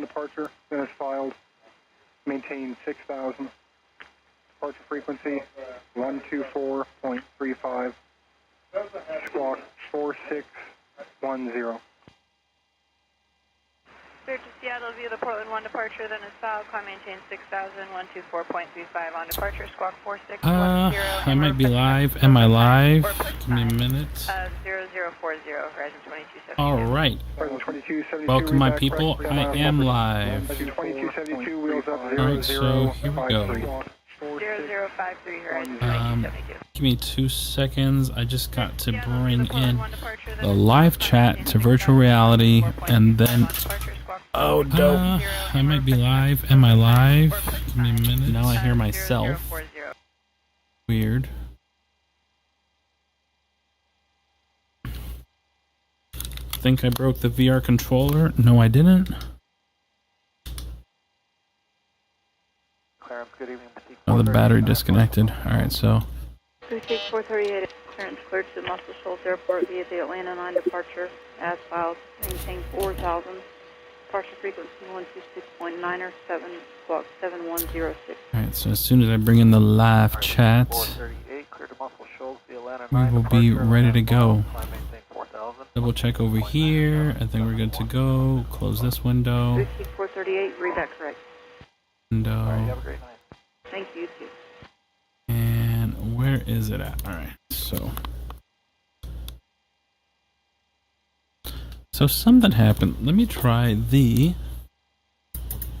on departure, then it's filed. Maintain 6,000. Departure frequency 124.35. Squawk 4610. Clear to Seattle via the Portland 1 departure, then is filed. Climb maintain 6,000, 124.35 on departure, squawk 4610. I might be live. Am I live? Give me a minute. 0040, Horizon 2272. All right. Welcome, my people. I am live. 2272, wheels up, All right, so here we go. 0053, Horizon 2272. Give me 2 seconds. I just got to bring in the live chat to virtual reality, and then... Oh, dope. I might be live. Am I live? Give me a minute. Now I hear myself. Weird. Think I broke the VR controller? No, I didn't. Oh, the battery disconnected. Alright, so... 438, clearance cleared to Muscle Shoals Airport via the Atlanta 9 departure, as filed, maintain 4,000. Departure frequency 126.9 or 7, squawk 7106. Alright, so as soon as I bring in the live chat, we will be ready to go. Double check over here. I think we're good to go. Close this window. 438, read that correct. Window. Thank you, too. And where is it at? Alright, so something happened. Let me try the...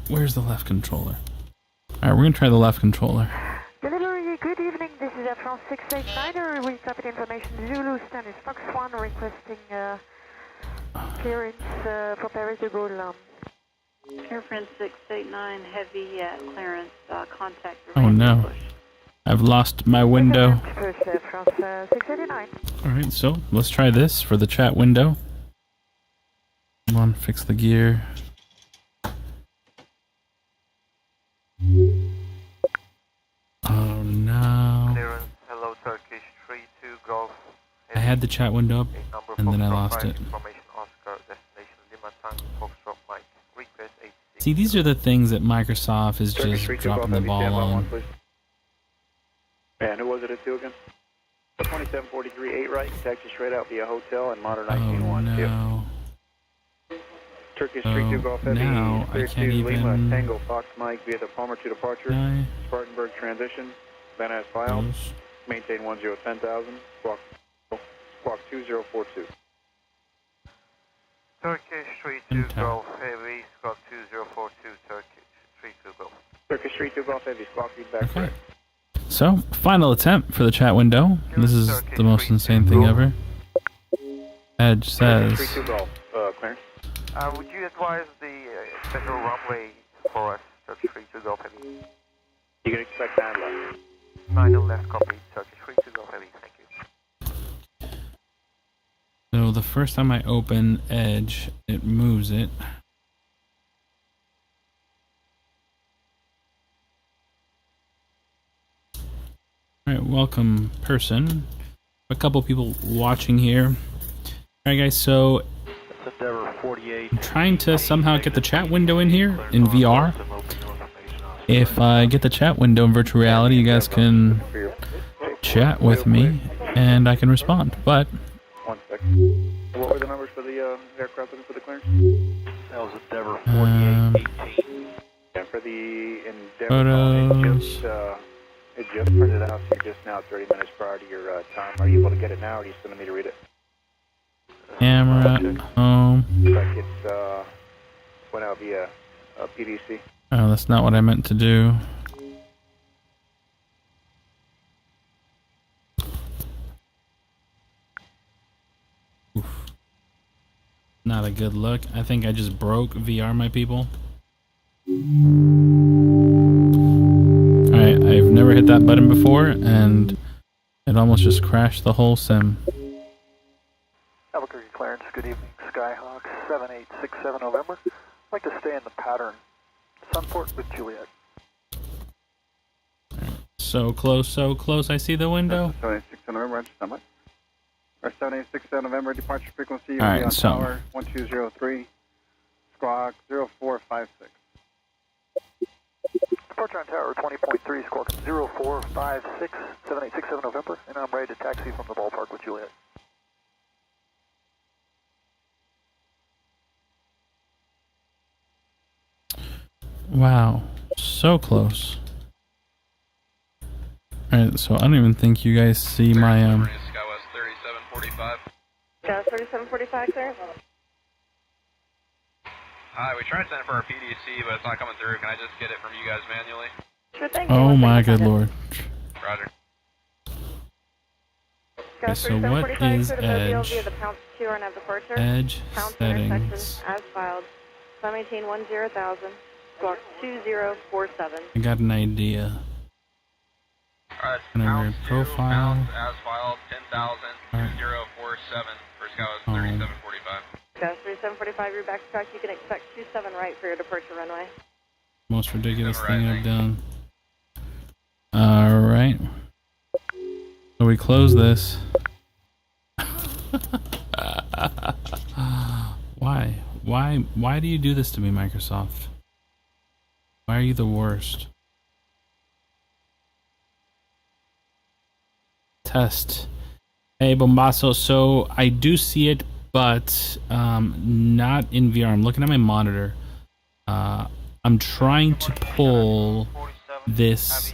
Where's the left controller? Alright, we're gonna try the left controller. Delivery, good evening. This is France 689. We copy information. Zulu Stannis Fox 1 requesting clearance for Paris de Gaulle. Air France 689, heavy clearance, contact. Oh no. I've lost my window. France 689. Alright, so let's try this for the chat window. Come on, fix the gear. Oh no. Clearance, hello Turkish 32 Golf. I had the chat window up and then I lost it. See, these are the things that Microsoft is just dropping the ball on. And who was it at 2 again? 2743 8 right, taxi straight out via hotel and modern 1912. Oh no. Turkish 32 Golf Heavy, now I clear can't to Lima, even... Tango Fox Mike via the Palmer 2 departure, Spartanburg transition, Van Ness file, maintain 10,000, squawk 2042. Turkish 32 Golf Heavy, squawk 2042, Turkish 32 Golf. Turkish 32 Golf Heavy, squawk feedback correct. So, final attempt for the chat window. This is the most insane thing ever. Edge says... 32 Golf, clearance. Would you advise the special runway for us, Turkish 32 Golf Heavy? You can expect 9 left. 9 left, copy, Turkish 32 Golf Heavy, thank you. So the first time I open Edge, it moves it. Alright, welcome person. A couple people watching here. Alright guys, so I'm trying to somehow get the chat window in here in VR. If I get the chat window in virtual reality, you guys can chat with me and I can respond. But 1 second. What were the numbers for the aircraft looking for the clearance? That was Endeavor 4818. Yeah, for the Endeavor, photos. it just printed out here just now, 30 minutes prior to your time. Are you able to get it now, or are you still need me to read it? Camera, home. Like it's went out via PDC. Oh, that's not what I meant to do. Oof. Not a good look. I think I just broke VR, my people. Alright, I've never hit that button before, and it almost just crashed the whole sim. Albuquerque clearance, good evening, Skyhawk 7867 November. I'd like to stay in the pattern. Sunport with Juliet. So close, I see the window. 7867 November, register number. Or 7867 November, departure frequency, Alright, so tower 1203, Squawk 0456. Departure on tower 20.3, squawk 0456, 7867 November, and I'm ready to taxi from the ballpark with Juliet. Wow, so close. Alright, so I don't even think you guys see my Skywest 3745. Skywest 3745, clear. Hi, we tried sending for our PDC, but it's not coming through. Can I just get it from you guys manually? Sure thing. Oh my good lord. Roger. Okay, so what is Edge? Edge settings. As filed. Climb maintain 10,000. Squawk 2047. I got an idea. Alright, Whenever profile. As filed 10,000, 2047 for Skywest 3745. Skywest 3745, you're back to track. You can expect 27 right for your departure runway. Most ridiculous thing I've done. Alright. So we close this. Why? Why do you do this to me, Microsoft? Why are you the worst? Test. Hey, Bombasso. So I do see it, but not in VR. I'm looking at my monitor. I'm trying to pull this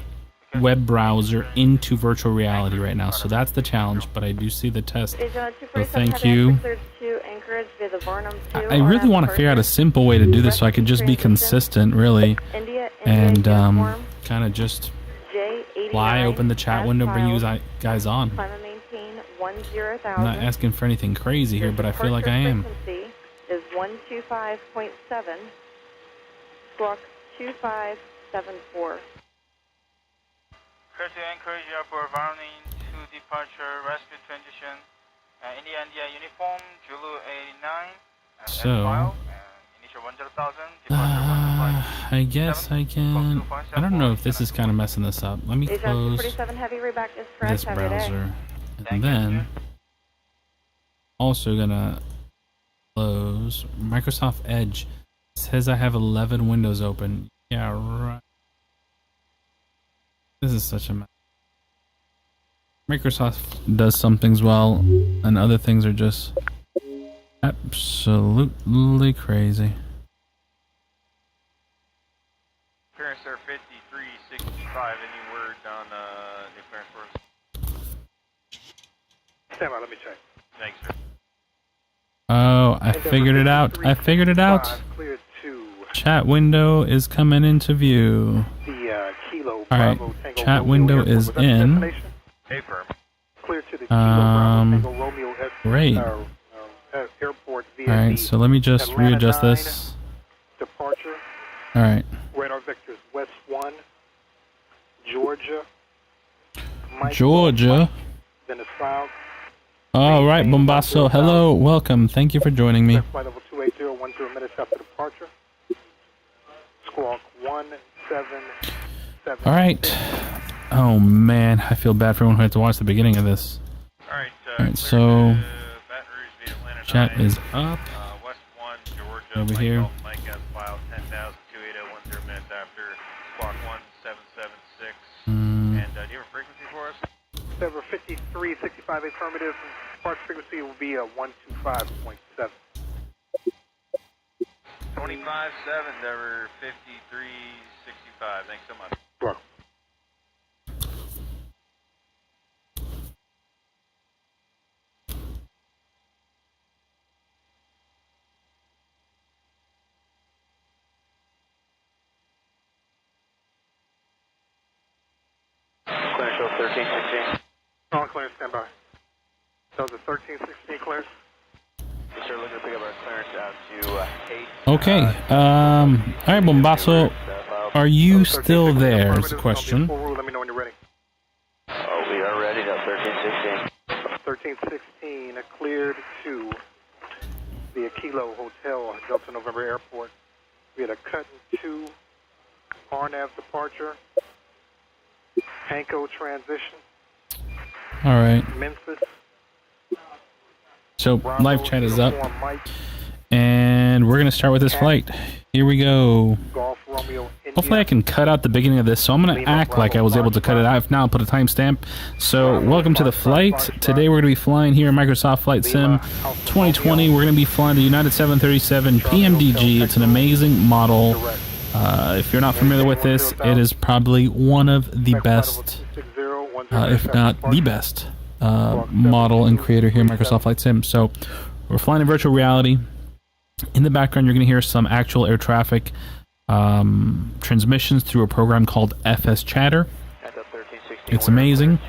web browser into virtual reality right now, so that's the challenge, but I do see the test, so thank you. I really want to figure out a simple way to do this so I could just be consistent, really, and kind of just fly open the chat window, bring you guys on. I'm not asking for anything crazy here, but I feel like I am. Is 125.7, squawk 2574. Clear to Anchorage Airport, rounding to departure, rescue transition, India uniform, Zulu 89, so, initial 1,000, I guess I can. I don't know if this is kind of messing this up. Let me close this browser, and then also gonna close Microsoft Edge. It says I have 11 windows open. Yeah, right. This is such a mess. Microsoft does some things well, and other things are just absolutely crazy. Clearance there 5365, any word on new clearance for us? Stand by, let me check. Thanks, sir. Oh, I figured it out. I figured it out. Chat window is coming into view. Alright, chat window is in. Great. Alright, so let me just readjust this. Alright. Radar vectors West 1, Georgia. Georgia. Then it's south. Alright, Bombasso. Hello, welcome. Thank you for joining me. Flight level 280, 10 minutes after departure. Squawk 177. Alright. Oh man, I feel bad for everyone who had to watch the beginning of this. Alright, so chat is up. West 1, Georgia, over here. Mike has filed 10,000, 10 minutes after squawk 1776. And do you have a frequency for us? Server 5365 affirmative. Park frequency will be 125.7. 25.7, Endeavor 5365. Thanks so much. Welcome. Clearance show 1316. On clearance, stand by. That was a 1316 clearance. Yes, sir, looking to pick up our clearance out to 8. Okay, alright, Bombasso, are you still there is the question. Let me know when you're ready. Oh, we are ready now, 1316. 1316, cleared to the Kilo Hotel, Delta November Airport. We had a cut in 2, RNAV departure, Hanko transition. Alright. Memphis. So, live chat is up. And and we're gonna start with this flight. Here we go. Golf Romeo India. Hopefully I can cut out the beginning of this, so I'm gonna act like I was able to cut it out. I've now put a timestamp. So welcome to the flight. Today we're gonna be flying here in Microsoft Flight Sim 2020. We're gonna be flying the United 737 PMDG. It's an amazing model. If you're not familiar with this, it is probably one of the best, if not the best, model and creator here in Microsoft Flight Sim. So we're flying in virtual reality. In the background, you're going to hear some actual air traffic transmissions through a program called FS Chatter. It's amazing.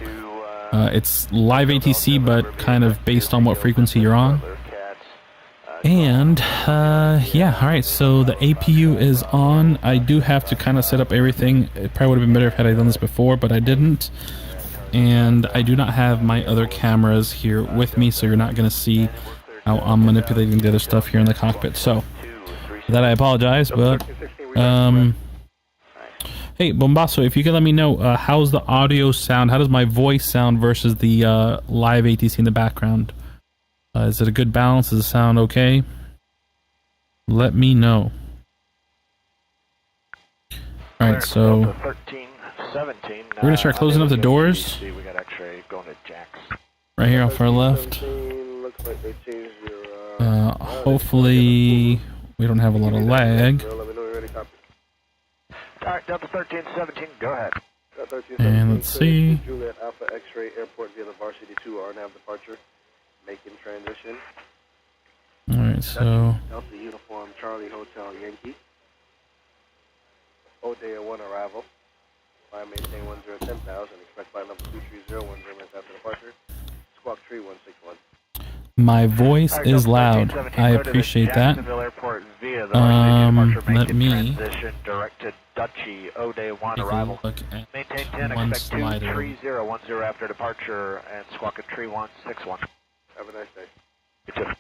It's live ATC, but kind of based on what frequency you're on. And yeah, alright, so the APU is on. I do have to kind of set up everything. It probably would have been better if had I done this before, but I didn't. And I do not have my other cameras here with me, so you're not going to see how I'm manipulating the other stuff here in the cockpit. So, for that I apologize, but hey, Bombasso, if you could let me know, how's the audio sound? How does my voice sound versus the live ATC in the background? Is it a good balance? Does it sound okay? Let me know. Alright, so we're going to start closing up the doors. Right here off our left. Hopefully we don't have a lot of lag. Alright, Delta 1317, go ahead. And let's see. Juliet Alpha X-Ray Airport via the Varsity 2 RNAV departure. Making transition. Alright, so Delta Uniform Charlie Hotel Yankee. Odea 1 arrival. Flight maintain 1010,000. Expect flight number 230 minutes after departure. Squawk 3161. my voice is loud. I appreciate that. Let me take a look at one slider. 3010 after departure and squawk at 3161. Have a nice day. You too.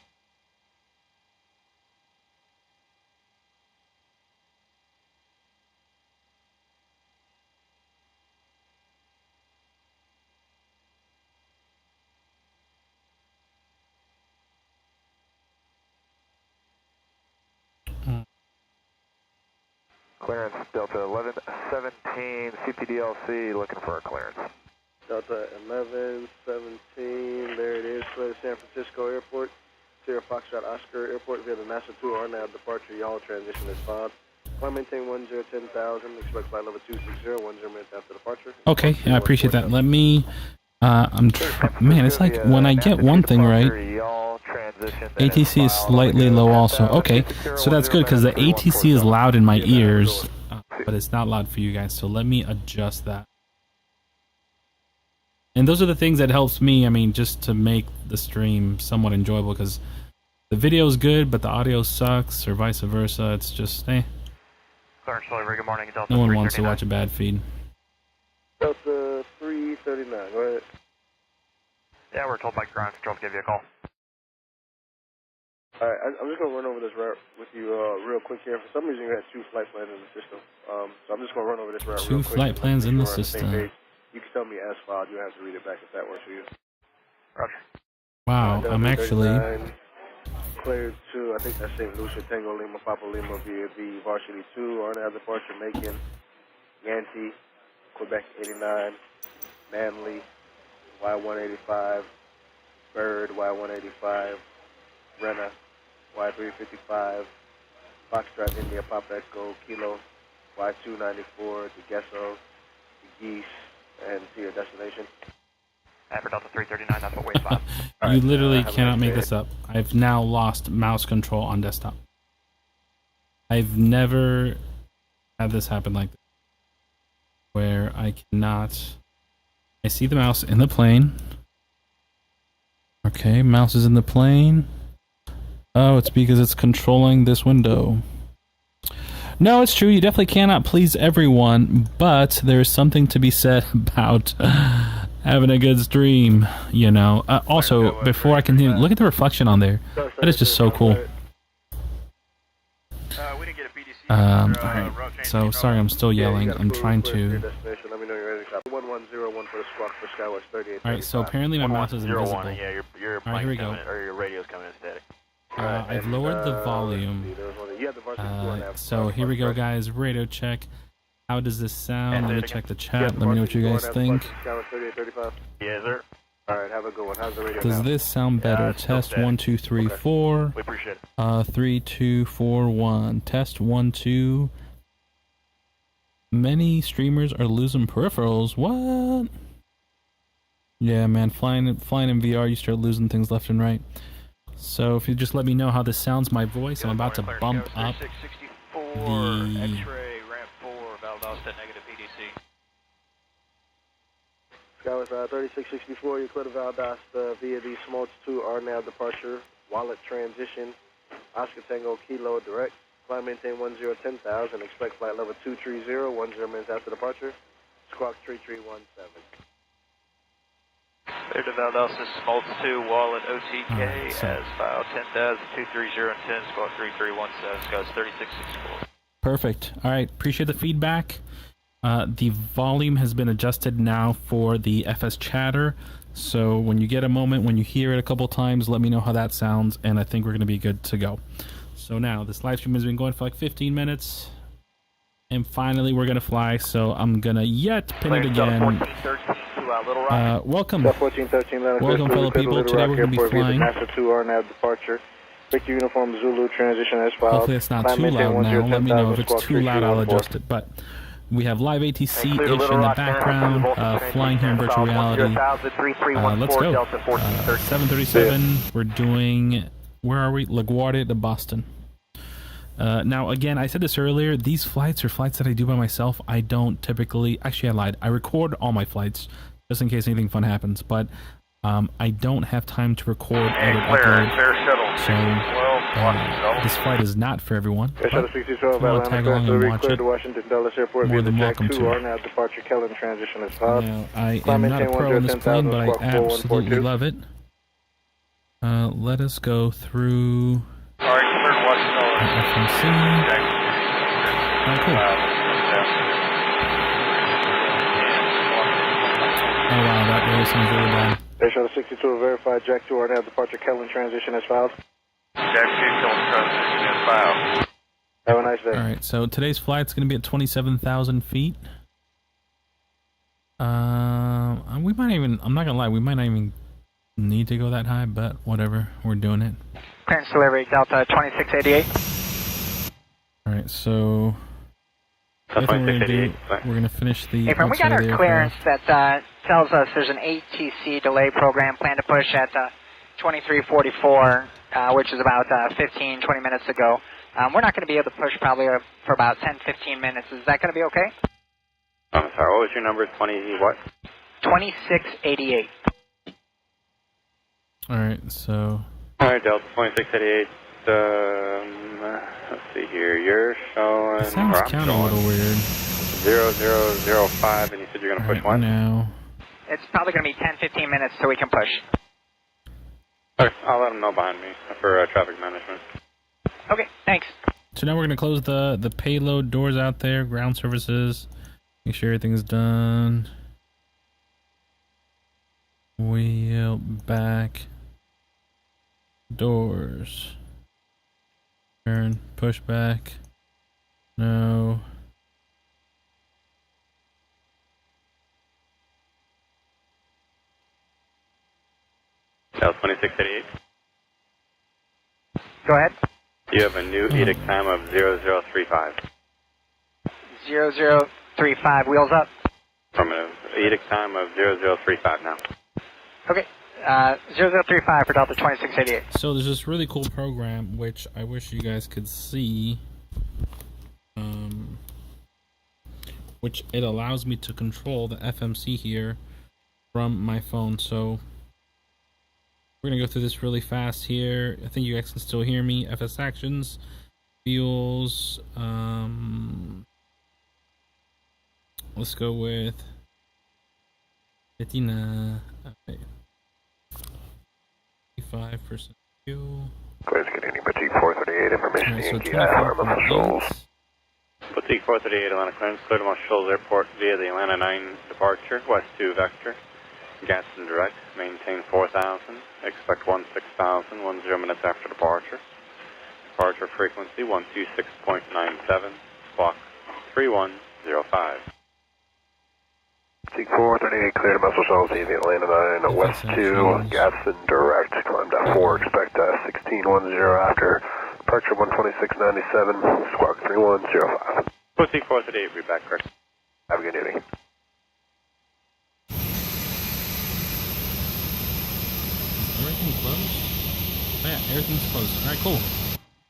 Clearance, Delta 1117, CPDLC, looking for a clearance. Delta 1117, there it is, clear to San Francisco Airport. Sierra Foxtrot Oscar Airport via the NASA 2 RNAV departure. Y'all transition is filed. Flight maintain 1010,000, expect flight level 260, 10 minutes after departure. Okay, I appreciate that. Let me, man, it's like when I get one thing right, ATC is slightly low also. Okay, so that's good because the ATC is loud in my ears, but it's not loud for you guys, so let me adjust that. And those are the things that helps me, I mean, just to make the stream somewhat enjoyable, because the video is good, but the audio sucks, or vice versa. It's just, eh. Good morning, Delta No one wants to watch a bad feed. Delta 339, go ahead. Yeah, we're told by ground control to give you a call. Alright, I'm just going to run over this route with you real quick here. For some reason, you had 2 flight plans in the system. So I'm just going to run over this route real quick. 2 flight plans in the system. You can tell me as filed. You have to read it back if that works for you. Roger. Wow, I'm actually... Cleared to, I think that's St. Lucia, Tango Lima, Papa Lima via the Varsity 2, RNAV departure, Macon, Yankee, Quebec 89, Manly, Y185, Bird, Y185, Renna, Y355, Foxtrot, India, Papa Echo, Kilo, Y294, the Gesso, the Geese, and to your destination. For Delta 339, that's what we thought. You literally cannot make this up. I've now lost mouse control on desktop. I've never had this happen like this, where I cannot... I see the mouse in the plane. Okay, mouse is in the plane. Oh, it's because it's controlling this window. No, it's true. You definitely cannot please everyone, but there's something to be said about having a good stream, you know. Also, before I continue, look at the reflection on there. That is just so cool. Alright, so sorry I'm still yelling. I'm trying to... Alright, so apparently my mouse is invisible. Yeah, your Alright, here we go. Or your radio's coming in static. I've lowered the volume. So here we go, guys. Radio check. How does this sound? Let me check the chat. Let me know what you guys think. Yes, sir. All right, have a good one. How's the radio Does now? this sound better? Test 1 2 3 4. We appreciate it. 3 2 4 1. Test 1 2. Many streamers are losing peripherals. What? Yeah, man. Flying in VR, you start losing things left and right. So if you just let me know how this sounds, my voice, I'm about to bump up the X-ray, ramp 4, Valdosta, negative PDC. Skywest 3664, you clear to Valdosta via the Smolts 2 RNAV departure, wallet transition, Oscar Tango Kilo direct, climb maintain 1010,000, expect flight level 230, 10 minutes after departure, squawk 3317. Clear to Valdosta, Smolts 2, wallet OTK, as file 10,000, 230 and 10, squawk 3317, Skywest 3664. Perfect. All right. Appreciate the feedback. The volume has been adjusted now for the FS chatter. So when you get a moment, when you hear it a couple times, let me know how that sounds, and I think we're going to be good to go. So now, this live stream has been going for like 15 minutes, and finally we're going to fly, so I'm going to pin it again. Welcome. Welcome, fellow people. Today we're going to be flying. Victor Uniform Zulu transition as filed. Hopefully it's not too loud now. Let me know if it's too loud, I'll adjust it. But we have live ATC-ish in the background, flying here in virtual reality. Let's go. 737, we're doing, where are we? LaGuardia to Boston. Now, again, I said this earlier, these flights are flights that I do by myself. I don't typically, actually I lied, I record all my flights, just in case anything fun happens, but I don't have time to record, edit, upload. So, this flight is not for everyone. If you want to tag along and watch it, more than welcome to. Now, I am not a pro in this plane, but I absolutely love it. Let us go through FMC. Oh, cool. Oh, wow, that really seems really bad. Air Shuttle 62, verified Jack 2 RNAV departure, Kellen transition as filed. Jack 2, Kellen transition as filed. Have a nice day. Alright, so today's flight's going to be at 27,000 feet. We might even, I'm not going to lie, we might not even need to go that high, but whatever, we're doing it. Clearance delivery, Delta 2688. Alright, so what we're going to do, we're going to finish the Hey, we got our clearance that tells us there's an ATC delay program planned to push at 2344, which is about 15, 20 minutes ago. We're not going to be able to push probably for about 10, 15 minutes. Is that going to be okay? I'm sorry, what was your number? 20 what? 2688. Alright, so... Alright, Delta 2688. Let's see here. You're showing... It sounds kind of a little weird. 0005, and you said you're going to push when? Now. It's probably going to be 10, 15 minutes so we can push. Okay, I'll let them know behind me for traffic management. Okay, thanks. So now we're going to close the payload doors out there, ground services, make sure everything's done. Wheel back, doors, turn, push back, no. South 2688. Go ahead. You have a new edict time of 0035. 0035, wheels up. From an edict time of 0035 now. Okay, 0035 for Delta 2688. So there's this really cool program, which I wish you guys could see, which it allows me to control the FMC here from my phone. So we're going to go through this really fast here. I think you guys can still hear me. FS actions, fuels, let's go with 59, 55% fuel. Clear to Canadian Boutique 438, information Alright, so EVGA, Shoals. Boutique 438, Atlanta clearance, clear to Marshall Shoals Airport via the Atlanta 9 departure, West 2 vector. Gaston direct, maintain 4,000, expect 16,000, 10 minutes after departure. departure frequency 126.97, squawk 3105. T438 clear to Muscle Shoals, the Atlanta 9, West 2, Gaston direct, climb to 4, expect 1610 after departure 126.97, squawk 3105. T438, read back correct. Have a good evening. Everything closed? Oh yeah, everything's closed. Alright, cool.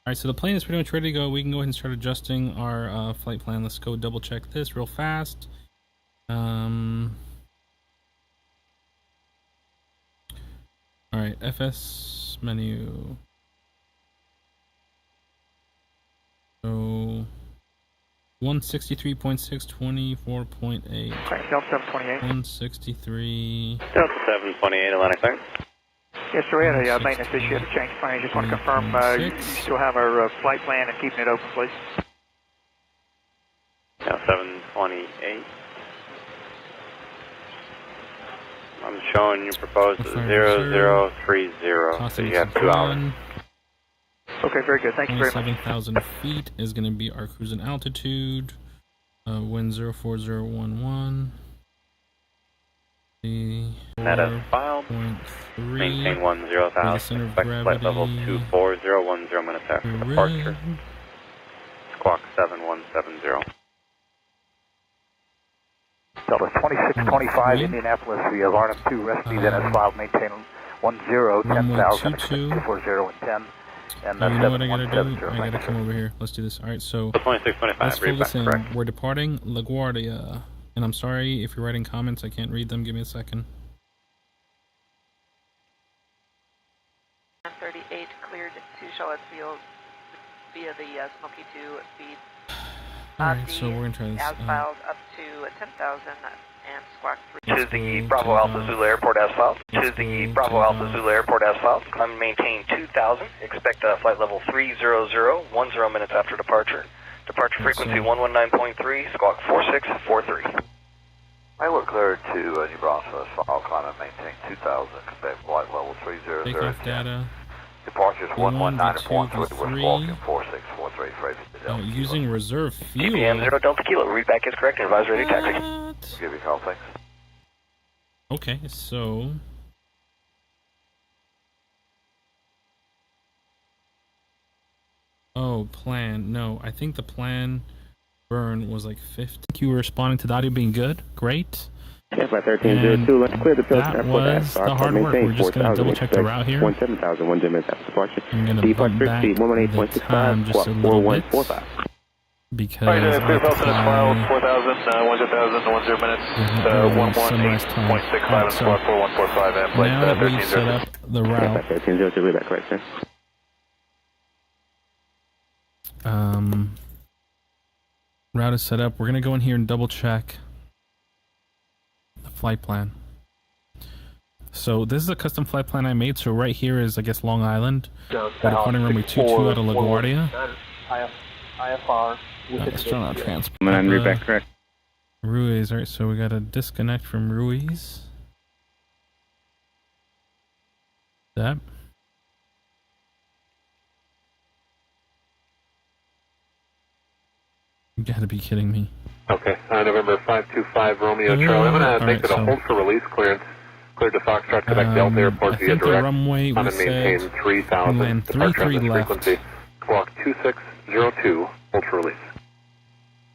Alright, so the plane is pretty much ready to go. We can go ahead and start adjusting our flight plan. Let's go double check this real fast. Alright, FS menu. So 163.6, 24.8. Delta 728. 163. Delta 728, Atlantic clear. Yes, sir, we had a maintenance issue at the change plane. Just want to confirm you still have our flight plan and keeping it open, please. Now 728. I'm showing you proposed 0030, so you have 2 hours. Okay, very good. Thank you very much. 7,000 feet is going to be our cruising altitude. Wind 04011. Net as filed. Maintain 10,000. Expect flight level 24010 minutes after departure. Squawk 7170. Delta 2625 Indianapolis, we have RNF2 recipe, then as filed, maintain 10, 10,000, 240 and 10. And you know what I gotta do? I gotta come over here. Let's do this. Alright, so let's fill this in. We're departing LaGuardia. And I'm sorry if you're writing comments, I can't read them. Give me a second. 38 cleared to Charlotte Field via the Smoky 2 feed. Alright, so we're gonna try this. As filed up to 10,000 and squawk 3. To the Bravo Alpha Zulu Airport as filed. To the Bravo Alpha Zulu Airport as filed. Climb and maintain 2,000. Expect flight level 30010 minutes after departure. Departure frequency 119.3, squawk 4643. Pilot cleared to New Braunfels, file climb and maintain 2,000, expect flight level 300. Takeoff data. Departures 119.3 with walking 4643. Using reserve fuel. GPM 0 Delta Kilo, read back is correct and advise ready taxi. Give you a call, thanks. Okay, so plan. No, I think the plan burn was like 50. Thank you for responding to the audio being good. Great. Yes, by 1302, let's clear the field that was the hard work. We're just going to double check the route here. 17,000, 1 minutes after departure. I'm going to bump back the time just a little bit. Because I have to fly 4,000, 10,000, 10 minutes, 118.65 and squawk 4145 and flight now that we've set up the route. 1302, read back correct, sir. Route is set up. We're going to go in here and double check the flight plan. So this is a custom flight plan I made. So right here is, I guess, Long Island. We're departing runway 22 out of LaGuardia. IFR. Astronaut transport. Read back correct. Ruiz. Alright, so we got to disconnect from Ruiz. That. You gotta be kidding me. Okay, November 525 Romeo Charlie. I'm gonna make it a hold for release clearance. Cleared to Foxtrot, Quebec Delta Airport via direct. Runway I'm gonna maintain 3,000. Departure frequency. Squawk 2602. Hold for release.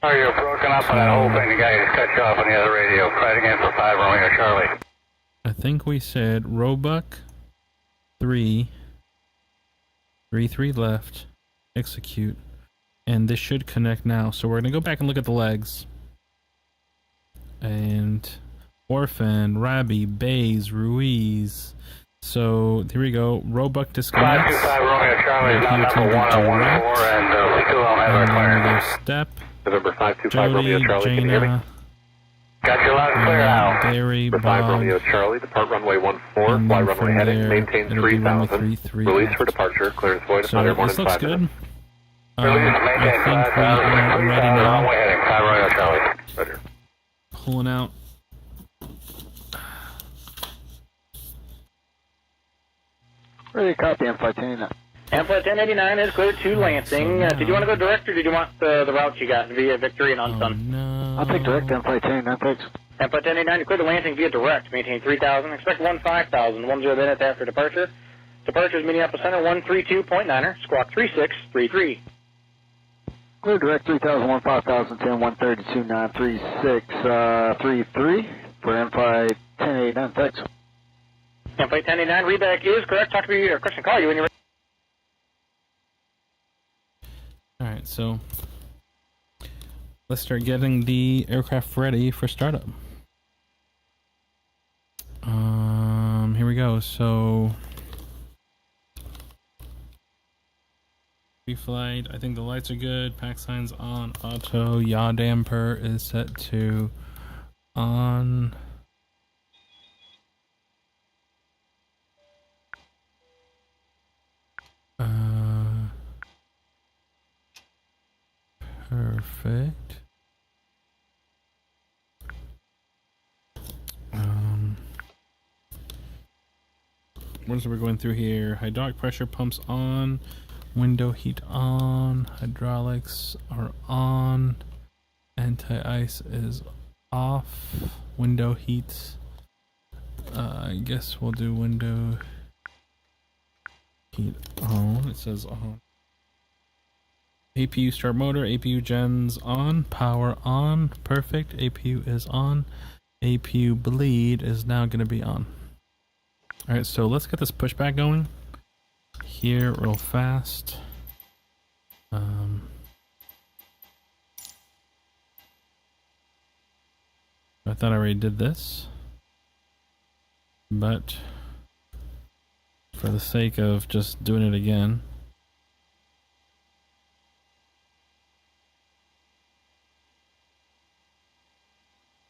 Oh, you're broken up on that whole thing. The guy just cut you off on the other radio. Try it again for 5 Romeo Charlie. I think we said Roebuck 3 left, execute. And this should connect now. So we're going to go back and look at the legs. And Orphan, Rabi, Bays, Ruiz. So here we go. Roebuck disconnects. 525 Romeo Charlie is now number 1014 and we still don't have our clearance. Step. November 525 Jody, Romeo Charlie, Jaina, can you hear me? Got you loud and clear now. Barry, 5 Bob, Romeo Charlie, depart runway 14, fly runway heading, maintain 3,000. Release for departure, clearance void, so under more this than looks 5 good. minutes. I think we are ready now. Roger. Pulling out. Ready to copy, I'm flight 10. Amplet 1089 is cleared to Lansing. Did you want to go direct, or did you want the route you got via Victory and Unsun? No. I'll take direct, Amplet 1089, thanks. Amplet 1089, you cleared to Lansing via direct, maintain 3000, expect 5000, 10 minutes after departure. Departure is Minneapolis Center 132.9er, squawk 3633. Clear direct 3001, 5010, 132, 936, 33 for M5 1089, thanks. M5 1089, readback is correct. Talk to me, or question, call you when you're ready. Alright, so let's start getting the aircraft ready for startup. Here we go. So pre-flight, I think the lights are good. Pack signs on. Auto yaw damper is set to on. Perfect. What is it we're going through here? Hydraulic pressure pumps on, window heat on, hydraulics are on, anti-ice is off, window heat. I guess we'll do window heat on. It says on. APU start motor, APU gens on, power on, perfect, APU is on, APU bleed is now going to be on. Alright, so let's get this pushback going here real fast. I thought I already did this, but for the sake of just doing it again,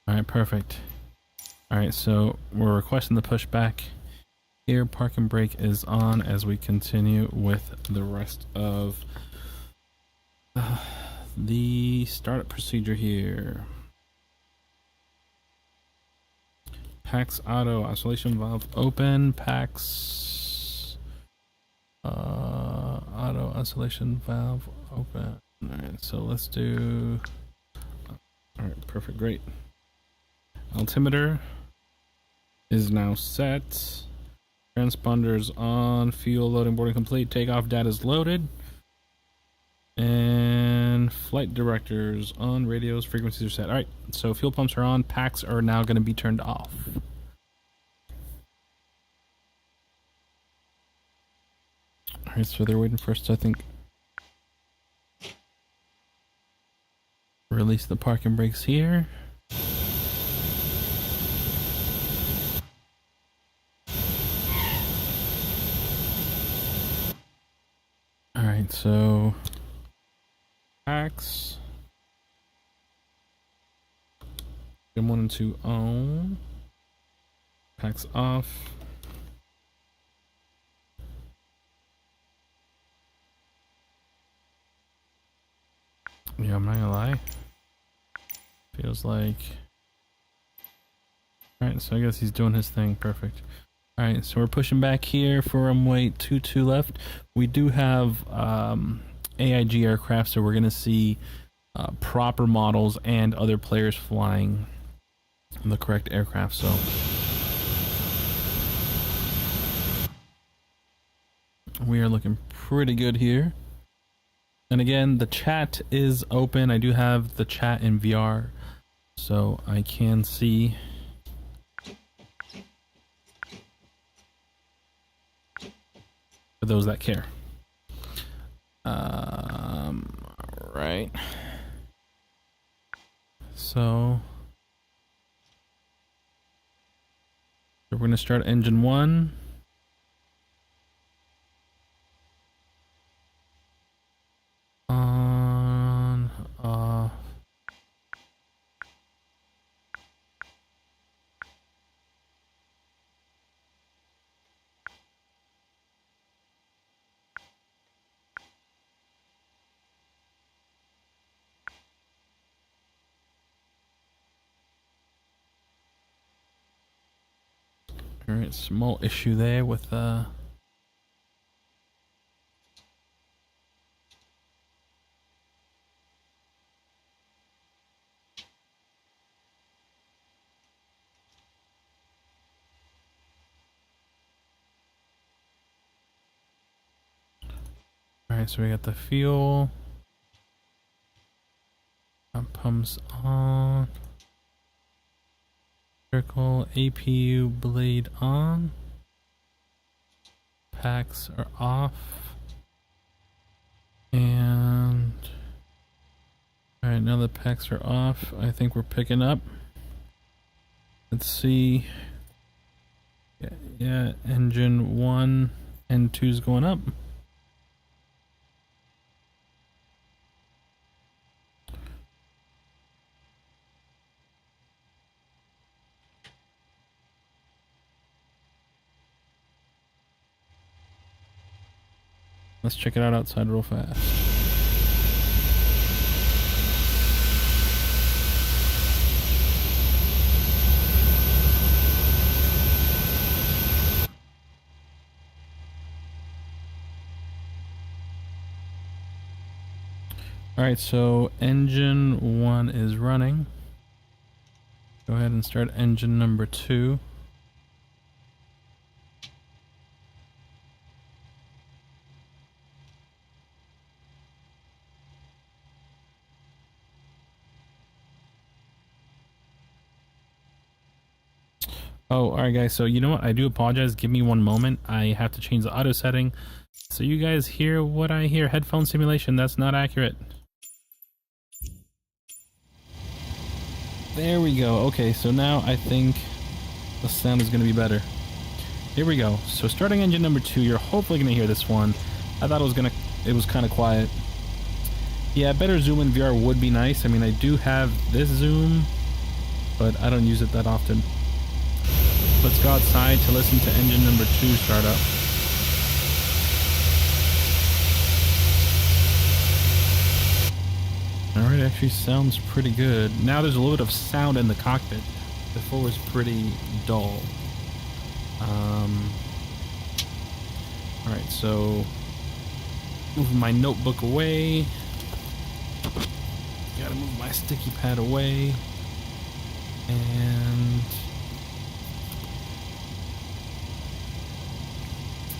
alright, perfect. Alright, so we're requesting the pushback. Here, park and brake is on as we continue with the rest of the startup procedure here. PAX auto oscillation valve open. PAX auto oscillation valve open. Alright, so let's do. Alright, perfect, great. Altimeter is now set. Transponders on, fuel loading, boarding complete, takeoff data is loaded, and flight directors on, radios, frequencies are set. Alright, so fuel pumps are on, packs are now going to be turned off. Alright, so they're waiting for us to, I think, release the parking brakes here. Alright, so packs. Gen 1 and 2 on. Packs off. Yeah, I'm not gonna lie. Feels like. Alright, so I guess he's doing his thing. Perfect. Alright, so we're pushing back here for runway 22 left. We do have AIG aircraft, so we're going to see proper models and other players flying the correct aircraft. So we are looking pretty good here. And again, the chat is open. I do have the chat in VR, so I can see. For those that care. Right. So we're going to start engine 1. On, off. Alright, small issue there with Alright, so we got the fuel. Pumps on. Circle APU blade on. Packs are off. And alright, now the packs are off. I think we're picking up. Let's see. Yeah, engine 1 and 2 is going up. Let's check it out outside real fast. Alright, so engine 1 is running. Go ahead and start engine number 2. Oh, alright guys, so you know what? I do apologize. Give me one moment. I have to change the auto setting. So you guys hear what I hear. Headphone simulation, that's not accurate. There we go. Okay, so now I think the sound is going to be better. Here we go. So starting engine number 2, you're hopefully going to hear this one. I thought it was kind of quiet. Yeah, better zoom in VR would be nice. I mean, I do have this zoom, but I don't use it that often. Let's go outside to listen to engine number 2 start up. Alright, actually sounds pretty good. Now there's a little bit of sound in the cockpit. Before it was pretty dull. Alright, so move my notebook away. Gotta move my sticky pad away. And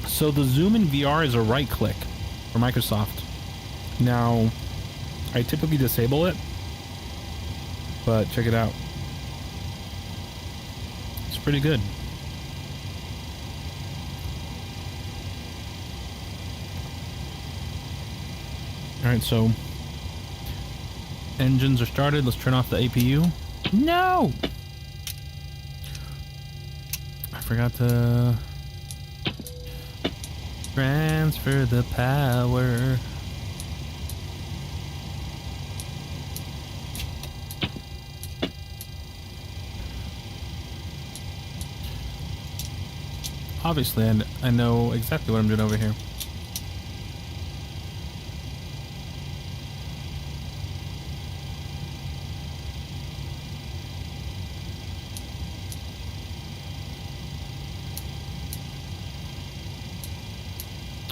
so the zoom in VR is a right click for Microsoft. Now, I typically disable it, but check it out. It's pretty good. Alright, so engines are started. Let's turn off the APU. No! I forgot to transfer the power. Obviously, I know exactly what I'm doing over here.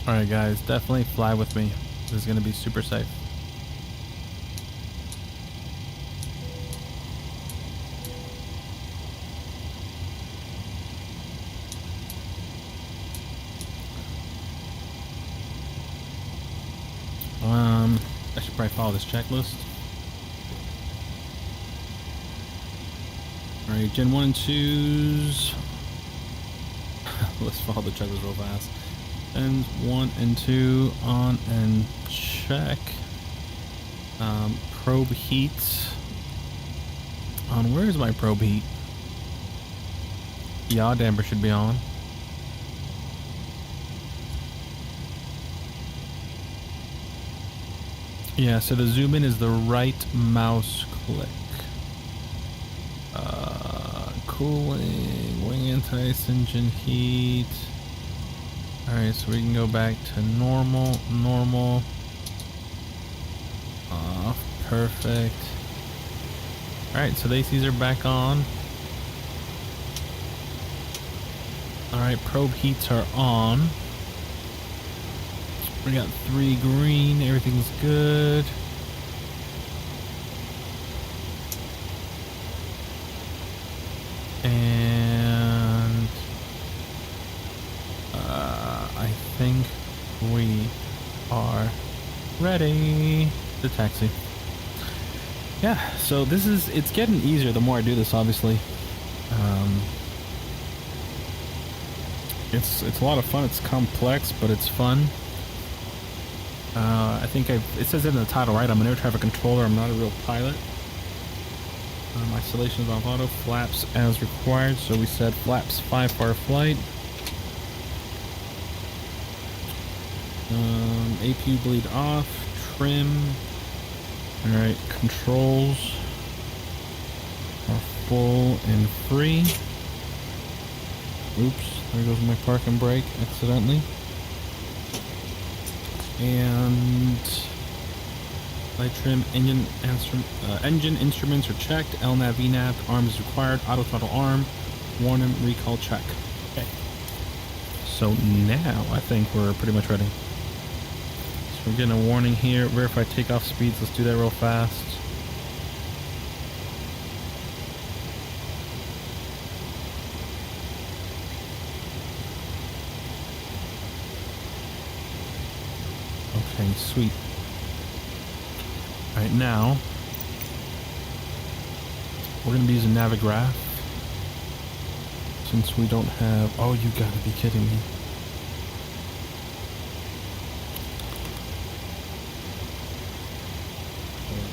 Alright guys, definitely fly with me. This is going to be super safe. I should probably follow this checklist. Alright, Gen 1 and 2s. Let's follow the checklist real fast. Gen 1 and 2 on and check. Probe heat. On, where is my probe heat? Yaw damper should be on. Yeah, so the zoom in is the right mouse click. Cooling, wing anti-ice, engine heat. Alright, so we can go back to normal, off, perfect. Alright, so the ACs are back on. Alright, probe heats are on. We got 3 green, everything's good. And I think we are ready to taxi. Yeah, so it's getting easier the more I do this, obviously. It's a lot of fun. It's complex, but it's fun. I think it says it in the title, right? I'm an air traffic controller. I'm not a real pilot. My installation is off auto, flaps as required. So we said flaps 5 for our flight. APU bleed off, trim. Alright, controls are full and free. Oops, there goes my park and brake accidentally. And light trim, engine instruments are checked, LNAV, VNAV, arm is required, auto throttle arm, warning, recall check. Okay. So now I think we're pretty much ready. So we're getting a warning here, verify takeoff speeds, let's do that real fast. Okay, sweet. Alright, now we're going to be using Navigraph since we don't have... Oh, you gotta be kidding me.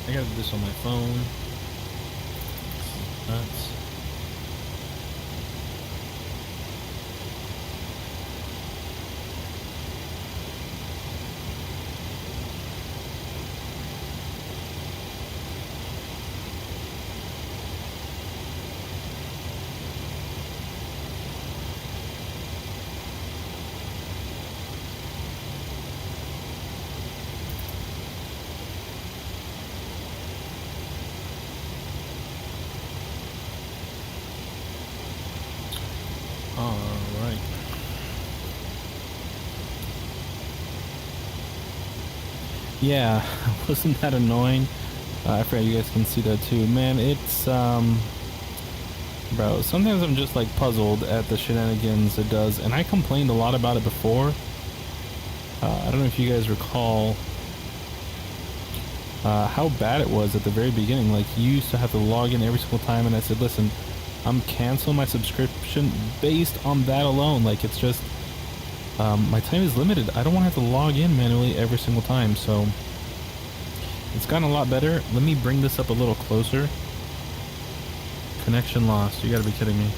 I gotta do this on my phone. That's... Alright. Yeah, wasn't that annoying? I forgot you guys can see that too. Man, it's, bro, sometimes I'm just like puzzled at the shenanigans it does, and I complained a lot about it before. I don't know if you guys recall how bad it was at the very beginning. Like, you used to have to log in every single time, and I said, listen, I'm canceling my subscription based on that alone. Like, it's just, my time is limited. I don't want to have to log in manually every single time, so it's gotten a lot better. Let me bring this up a little closer. Connection lost. You gotta be kidding me.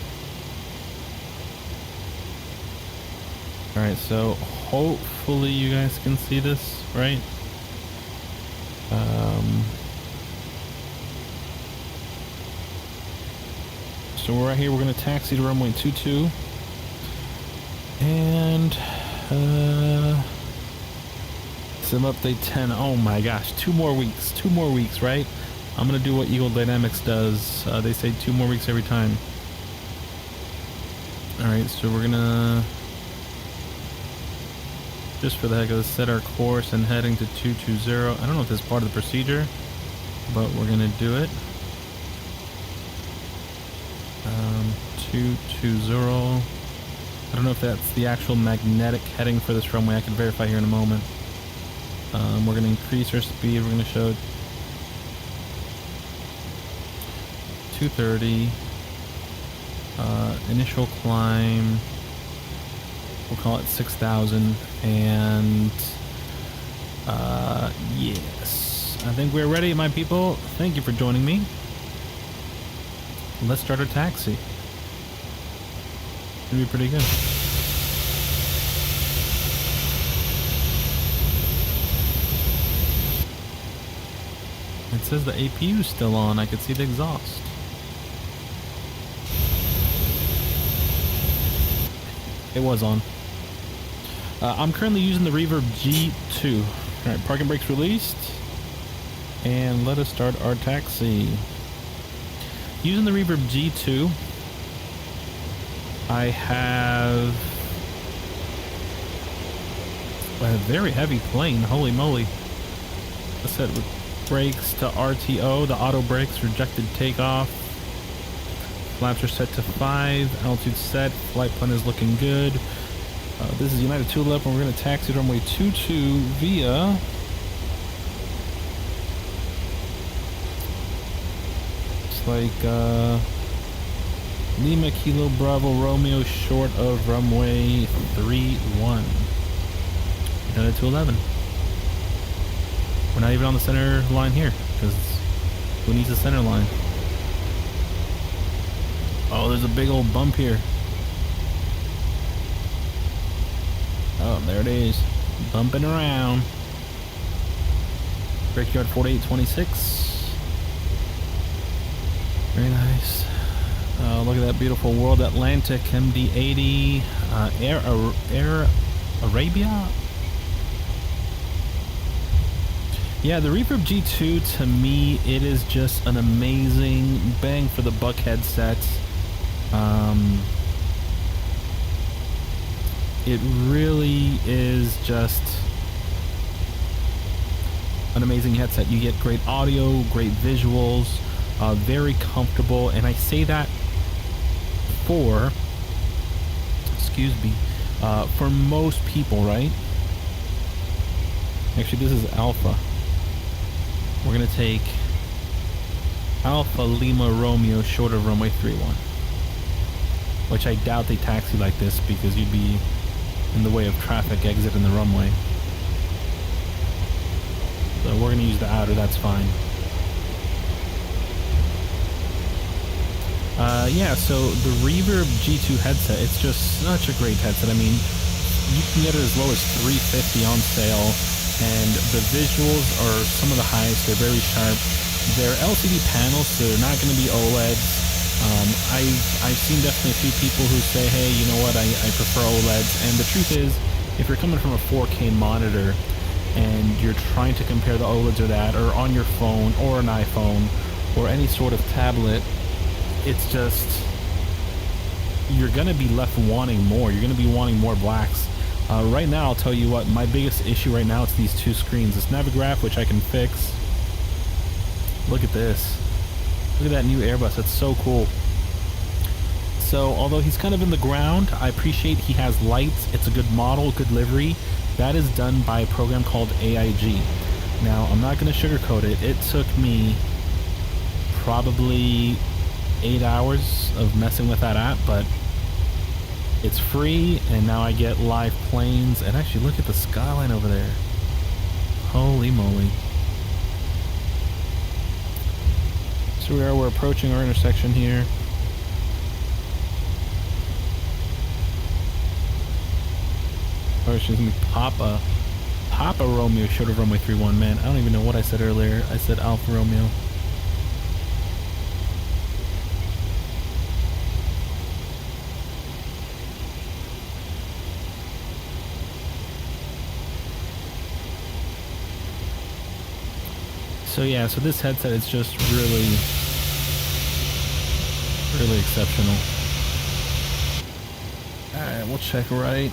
Alright, so hopefully you guys can see this, right? So we're right here, we're going to taxi to runway 22. And, sim update 10. Oh my gosh, 2 more weeks, right? I'm going to do what Eagle Dynamics does. They say 2 more weeks every time. Alright, so we're going to, just for the heck of it, set our course and heading to 220. I don't know if this is part of the procedure, but we're going to do it. 220. I don't know if that's the actual magnetic heading for this runway. I can verify here in a moment. We're going to increase our speed. We're going to show 230. Initial climb, we'll call it 6,000. And yes, I think we're ready, my people. Thank you for joining me. Let's start our taxi. It's gonna be pretty good. It says the APU is still on. I could see the exhaust. It was on. I'm currently using the Reverb G2. Alright, parking brakes released. And let us start our taxi. Using the Reverb G2, I have a very heavy plane, holy moly. Let's set brakes to RTO, the auto brakes, rejected takeoff. Flaps are set to 5, altitude set, flight plan is looking good. This is United 211, we're going to taxi to runway 22 via looks like Lima Kilo Bravo Romeo short of runway 31. Headed to 11. We're not even on the center line here, because who needs a center line? Oh, there's a big old bump here. Oh, there it is. Bumping around. Brickyard 4826. Very nice. Look at that beautiful World Atlantic MD80. Air Arabia? Yeah, the Reverb G2, to me, it is just an amazing bang for the buck headset. It really is just an amazing headset. You get great audio, great visuals, very comfortable, and I say that for, for most people, right? Actually, this is Alpha. We're gonna take Alpha Lima Romeo short of runway 31, which I doubt they taxi like this because you'd be in the way of traffic exiting the runway. So we're gonna use the outer, that's fine. Yeah, so the Reverb G2 headset, it's just such a great headset. I mean, you can get it as low as $350 on sale, and the visuals are some of the highest. They're very sharp. They're LCD panels, so they're not going to be OLEDs. I've seen definitely a few people who say, hey, you know what, I prefer OLEDs. And the truth is, if you're coming from a 4K monitor and you're trying to compare the OLEDs or that, or on your phone or an iPhone or any sort of tablet, it's just, you're going to be left wanting more. You're going to be wanting more blacks. Right now, I'll tell you what, my biggest issue right now is these two screens. This Navigraph, which I can fix. Look at this. Look at that new Airbus. That's so cool. So, although he's kind of in the ground, I appreciate he has lights. It's a good model, good livery. That is done by a program called AIG. Now, I'm not going to sugarcoat it. It took me probably 8 hours of messing with that app, but it's free, and now I get live planes. And actually, look at the skyline over there. Holy moly. So we're approaching our intersection here. Oh, she's gonna be Papa Romeo short of runway 31. Man, I don't even know what I said earlier. I said Alpha Romeo. So yeah, so this headset is just really exceptional. Alright, we'll check right.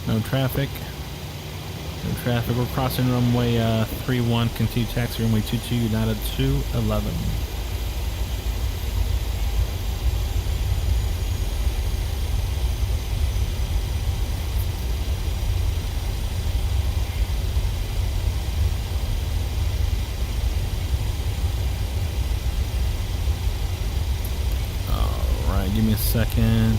No traffic. No traffic. We're crossing runway 31, continue taxi runway 22, not at 211. Give me a second.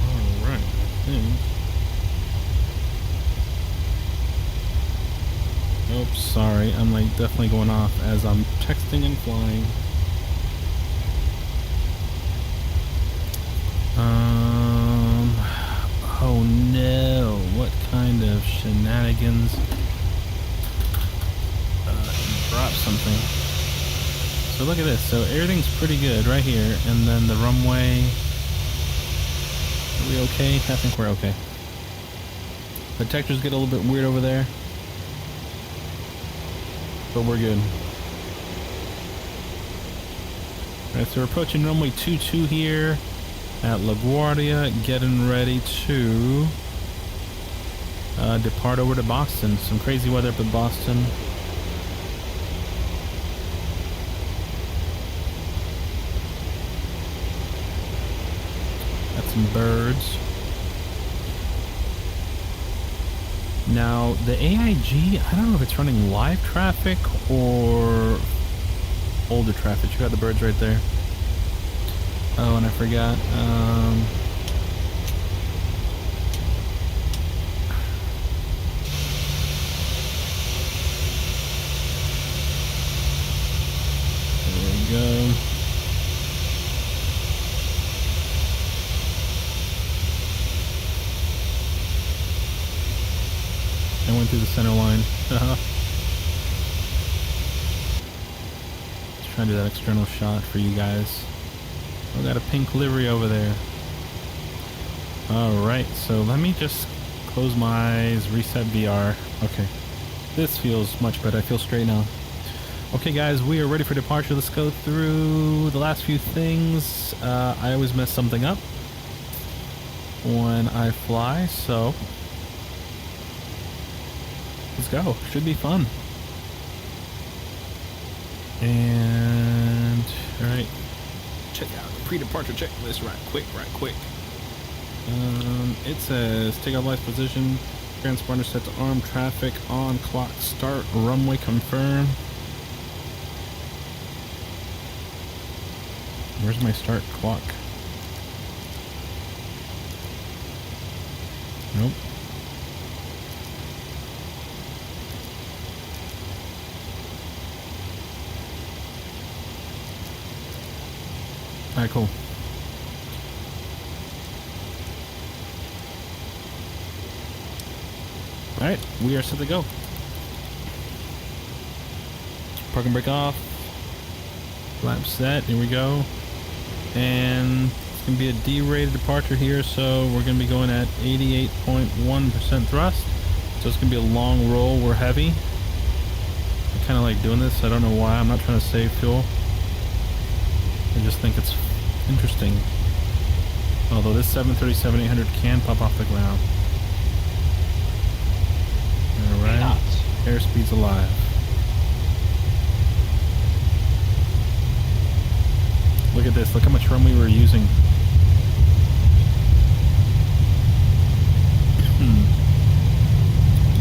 All right, I think. Oops, sorry. I'm like definitely going off as I'm texting and flying. Oh no, what kind of shenanigans? Drop something. So look at this, so everything's pretty good right here, and then the runway, are we okay? I think we're okay. The detectors get a little bit weird over there, but we're good. Alright, so we're approaching runway 22 here at LaGuardia, getting ready to depart over to Boston. Some crazy weather up in Boston. Got some birds. Now, the AIG, I don't know if it's running live traffic or older traffic. You got the birds right there. Oh, and I forgot. There we go. I went through the center line. Let's try to do that external shot for you guys. We got a pink livery over there. Alright, so let me just close my eyes, reset VR. Okay, this feels much better. I feel straight now. Okay guys, we are ready for departure. Let's go through the last few things. I always mess something up when I fly, so let's go. Should be fun. And alright, check out the pre-departure checklist right quick. It says takeoff lights position, transponder set to arm, traffic on, clock start, runway confirm. Where's my start clock? Nope. Alright, cool. Alright, we are set to go. Park and brake off. Flap set, here we go. And it's going to be a D-rated departure here, so we're going to be going at 88.1% thrust. So it's going to be a long roll, we're heavy. I kind of like doing this, I don't know why, I'm not trying to save fuel. I just think it's interesting. Although this 737-800 can pop off the ground. Alright, airspeed's alive. Look at this, look how much runway we're using.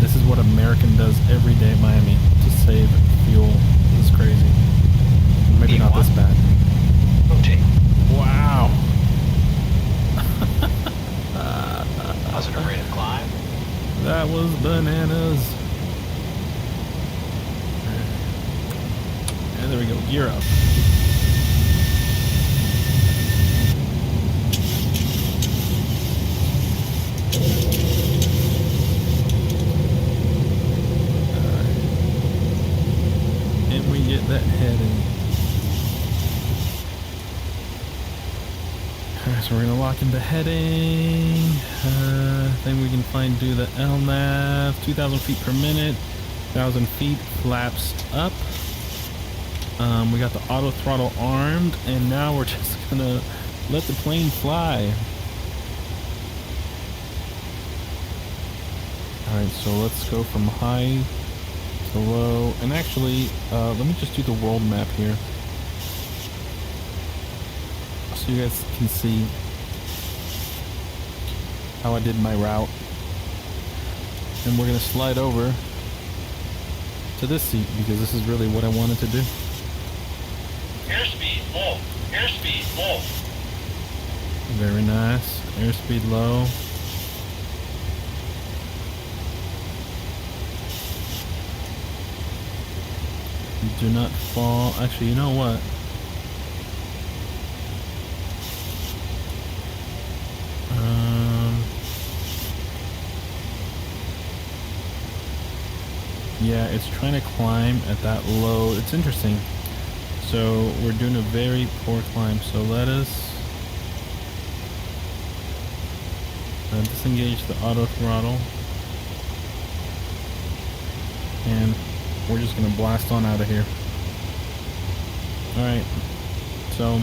This is what American does every day at Miami to save fuel. This is crazy. Maybe not this bad. Wow. Positive rate of climb. That was bananas. And there we go, gear up. And we get that heading. Alright, so we're gonna lock into heading. Then we can do the LNAV, 2,000 feet per minute, 1,000 feet, flaps up. We got the auto throttle armed, and now we're just gonna let the plane fly. Alright, so let's go from high to low, and actually, let me just do the world map here, so you guys can see how I did my route. And we're gonna slide over to this seat because this is really what I wanted to do. Airspeed low. Airspeed low. Very nice. Airspeed low. Do not fall. Actually, you know what? Yeah, it's trying to climb at that low. It's interesting. So we're doing a very poor climb. So let us disengage the auto throttle. And we're just going to blast on out of here. Alright. So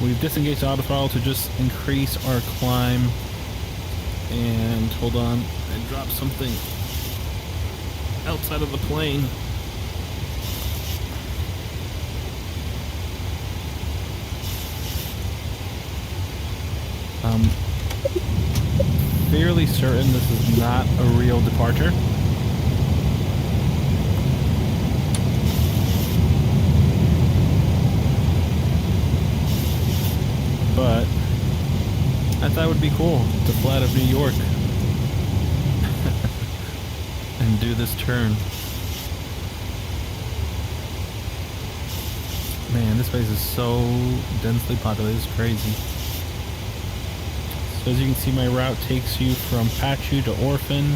we've disengaged the auto throttle to just increase our climb. And hold on, I dropped something outside of the plane. I'm fairly certain this is not a real departure. But I thought it would be cool to fly out of New York and do this turn. Man, this place is so densely populated, it's crazy. So as you can see, my route takes you from Pachu to Orphan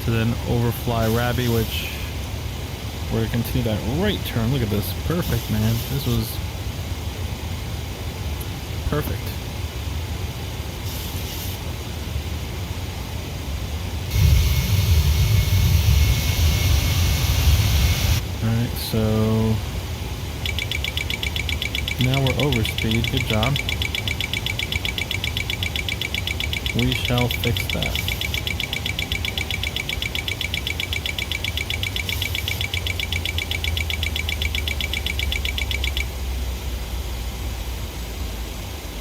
to then overfly Rabi, which we're going to continue that right turn. Look at this. Perfect, man. This was perfect. Alright, so now we're over speed. Good job. We shall fix that.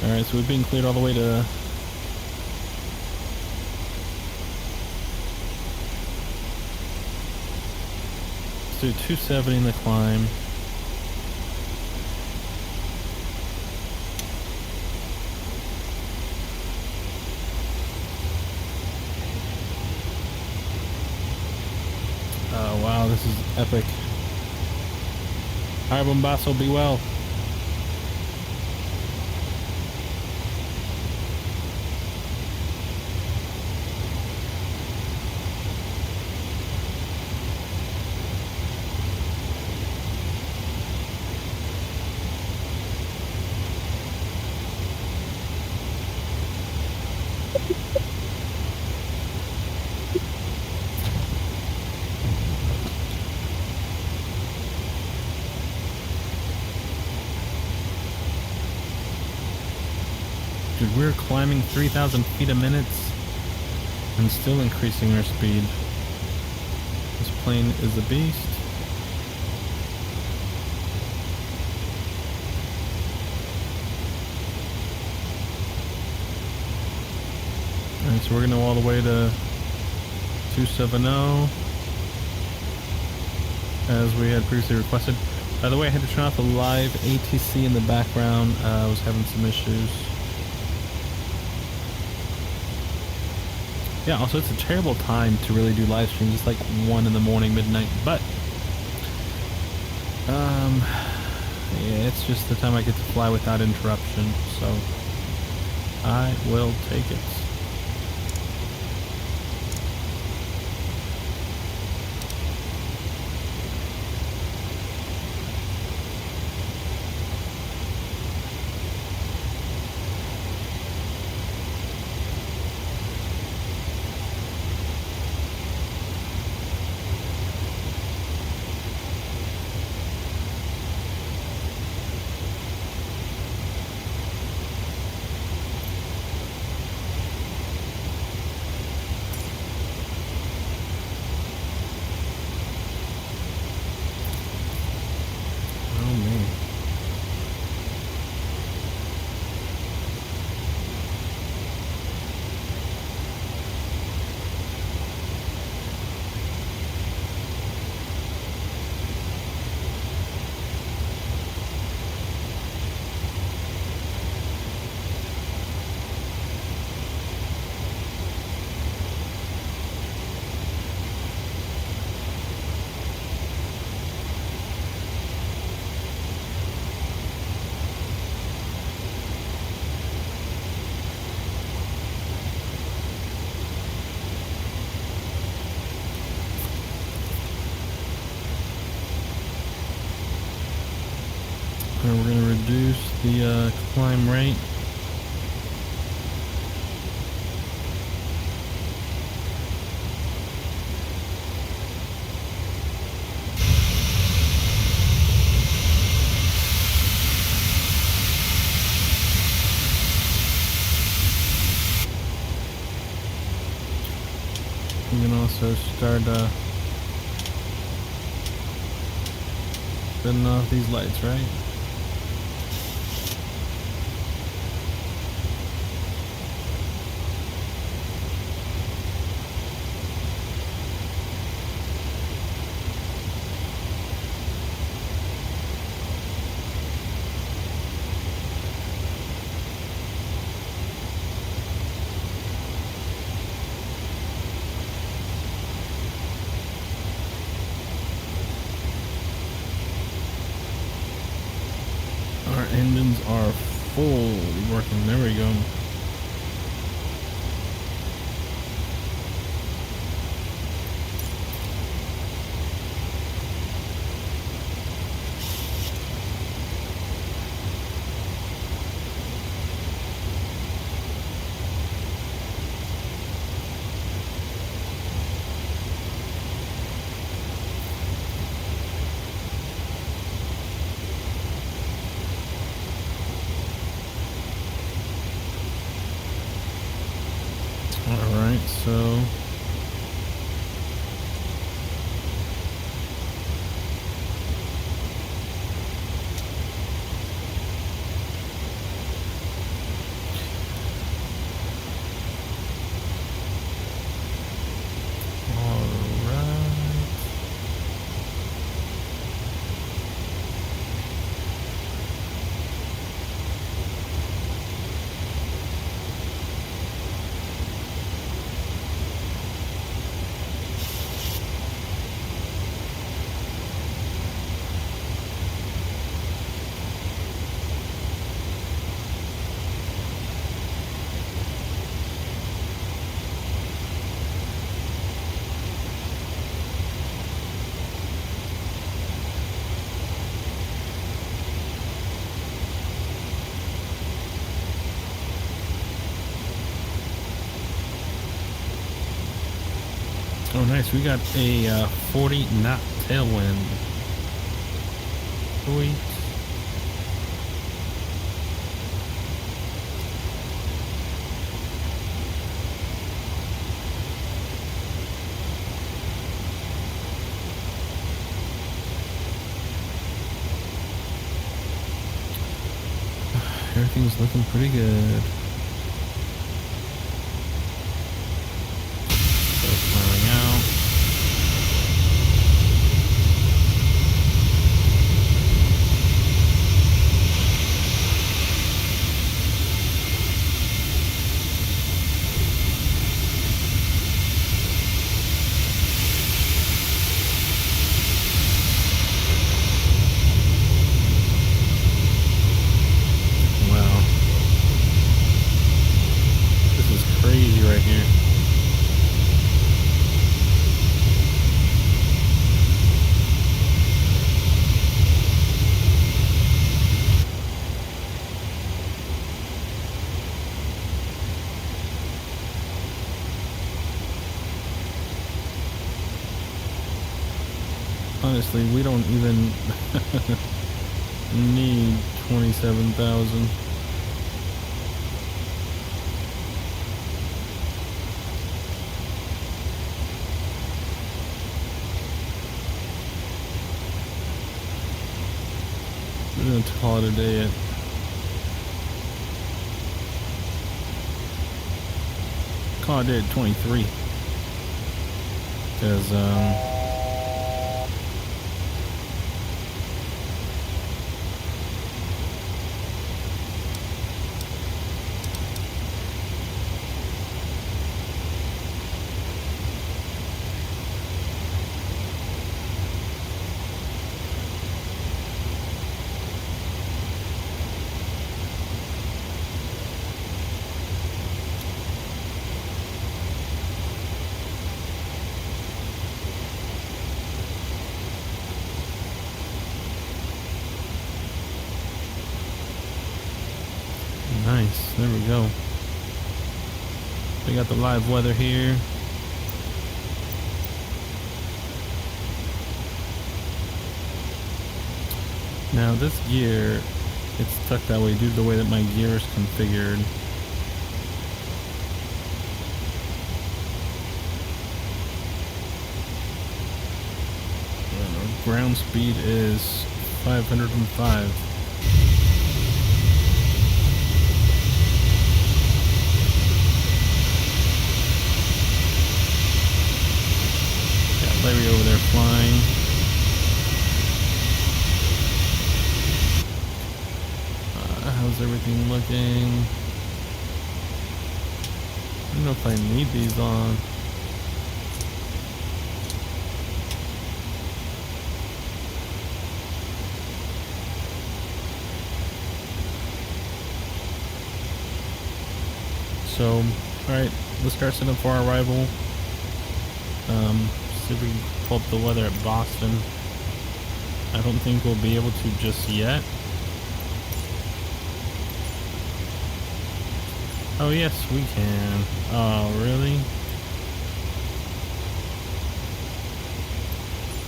Alright, so we've been cleared all the way to let's do 270 in the climb. Oh wow, this is epic. Alright, Bombasso, be well. Dude, we're climbing 3,000 feet a minute and still increasing our speed. This plane is a beast. Alright, so we're gonna go all the way to 270 as we had previously requested. By the way, I had to turn off the live ATC in the background. I was having some issues. Yeah, also it's a terrible time to really do live streams. It's like 1 in the morning, midnight, but yeah, it's just the time I get to fly without interruption, so I will take it. We're going to reduce the climb rate. We can also start turning off these lights, right? microphones are fully working. There we go. Alright, so oh nice, we got a 40 knot tailwind. Sweet. Everything's looking pretty good. Honestly, we don't even need 27,000. We're going to call it a day at 23. Because, nice, there we go. We got the live weather here. Now this gear, it's tucked that way due to the way that my gear is configured. Ground speed is 505. Larry over there flying. How's everything looking? I don't know if I need these on. So, alright, let's start setting up for our arrival. See if we can pull up the weather at Boston. I don't think we'll be able to just yet. Oh yes, we can. Oh, really?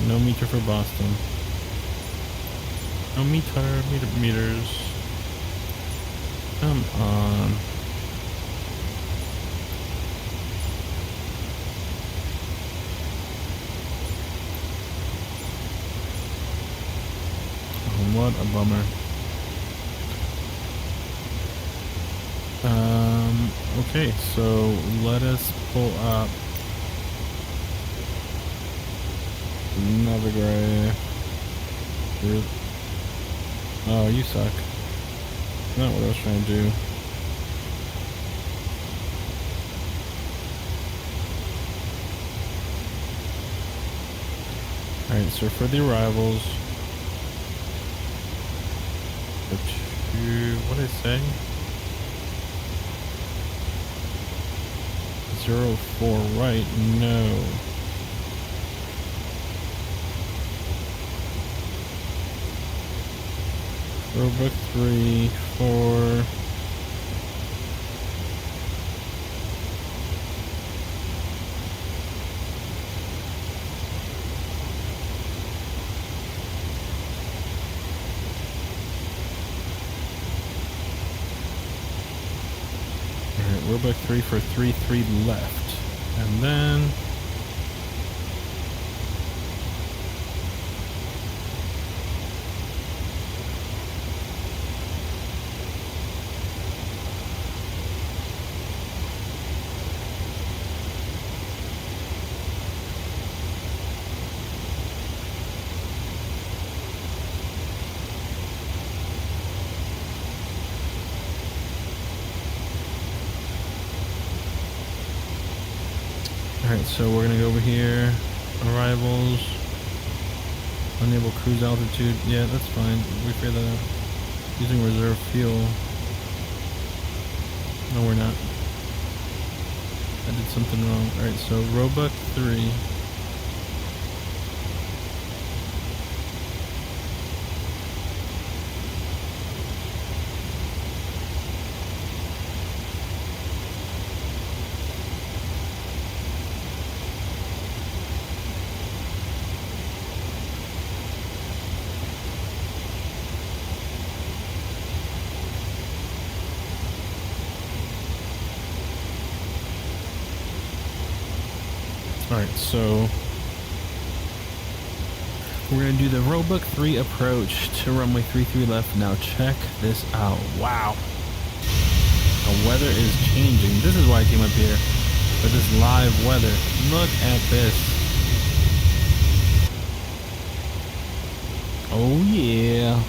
No meter for Boston. No meters. Come on. Oh, what a bummer. Okay, so let us pull up Navigate. Oh, you suck. Not what I was trying to do. Alright, so for the arrivals, what did I say? 04 right? No. Roebuck 3, 4. Roebuck 3 for 3 left. And then alright, so we're gonna go over here. Arrivals. Unable cruise altitude. Yeah, that's fine. We figured that out. Using reserve fuel. No, we're not. I did something wrong. Alright, so Roebuck 3. Alright, so we're going to do the Roebuck 3 approach to runway 33 left. Now check this out. Wow. The weather is changing. This is why I came up here for this live weather. Look at this. Oh yeah.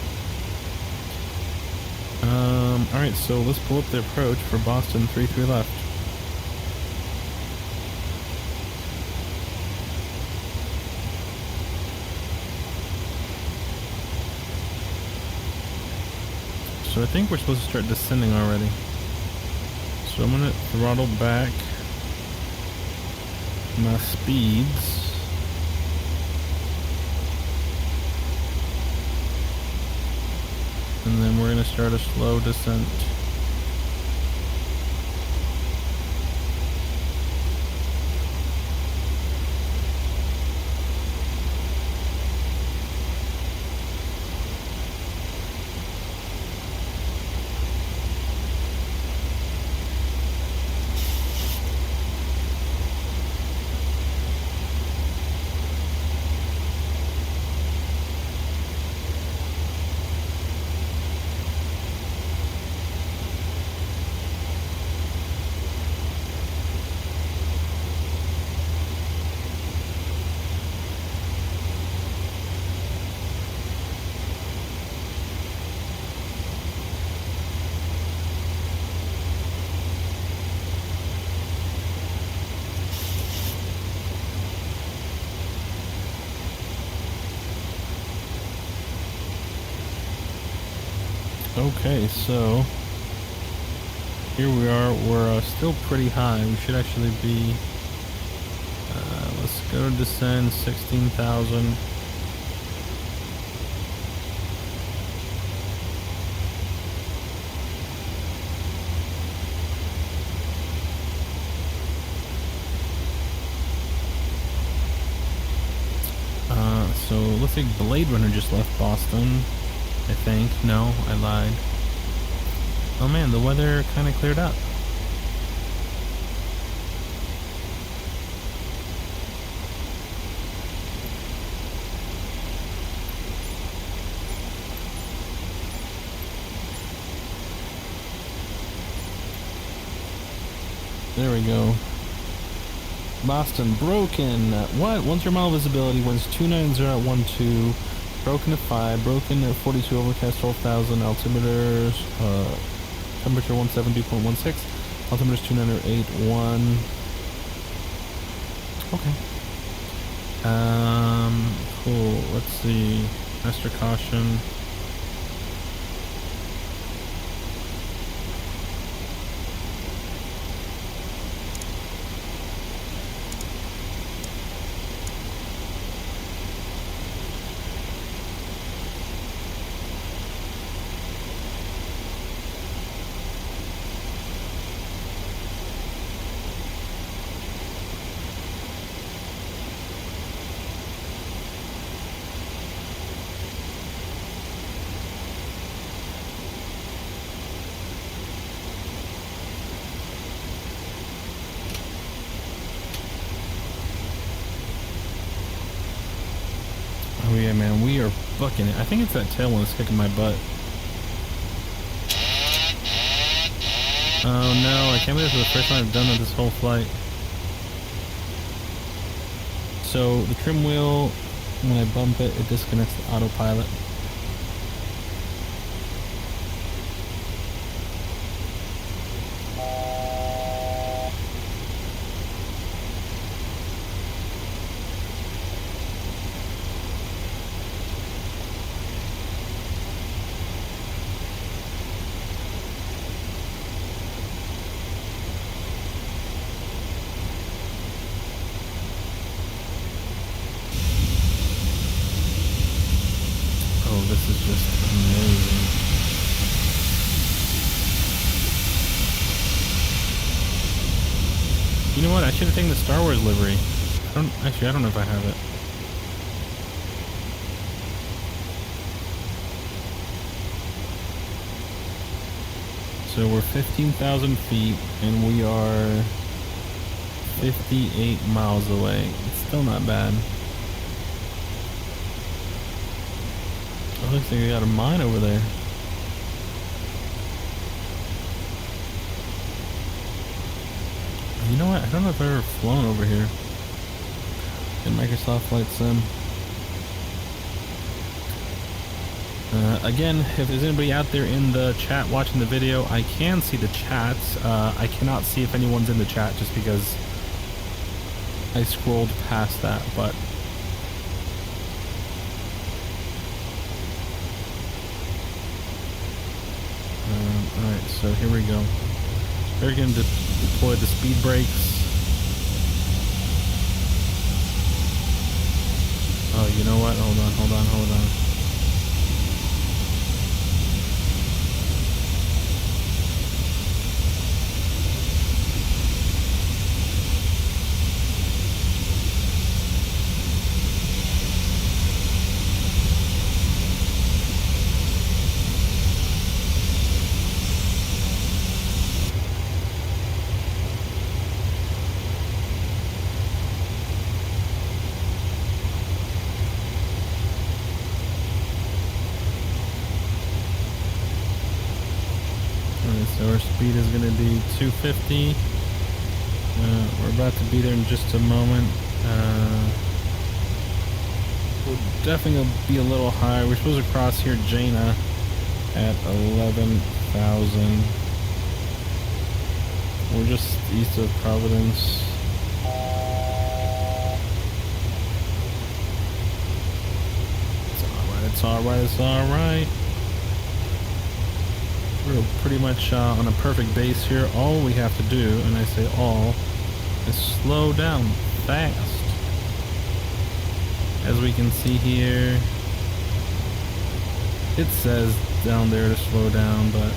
Alright, so let's pull up the approach for Boston 33 left. So I think we're supposed to start descending already. So I'm gonna throttle back my speeds. And then we're gonna start a slow descent. Okay, so Here we are. We're still pretty high. We should actually be. Let's go to descend 16,000. So looks like Blade Runner just left Boston, I think. No, I lied. Oh man, the weather kind of cleared up. There we go. Boston, broken. What? 1 mile visibility, winds 290 at 12, broken at 5, broken at 42, overcast 12,000, altimeters, temperature 172.16, altimeters 291. Okay. Cool. Let's see. Master caution. Oh yeah, man, we are fucking it. I think it's that tailwind that's kicking my butt. Oh no, I can't believe this is the first time I've done that this whole flight. So the trim wheel, when I bump it, it disconnects the autopilot. This is just amazing. You know what? I should have taken the Star Wars livery. I don't know if I have it. So we're 15,000 feet and we are 58 miles away. It's still not bad. Oh, looks like we got a mine over there. You know what? I don't know if I've ever flown over here in Microsoft Flight Sim. Again, if there's anybody out there in the chat watching the video, I can see the chats. I cannot see if anyone's in the chat just because I scrolled past that, but alright, so here we go. We're going to deploy the speed brakes. Oh, you know what? Hold on. So our speed is going to be 250. We're about to be there in just a moment. We're definitely going to be a little high. We're supposed to cross here Jaina at 11,000. We're just east of Providence. It's alright. we're pretty much on a perfect base here. All we have to do, and I say all, is slow down fast. As we can see here, it says down there to slow down, but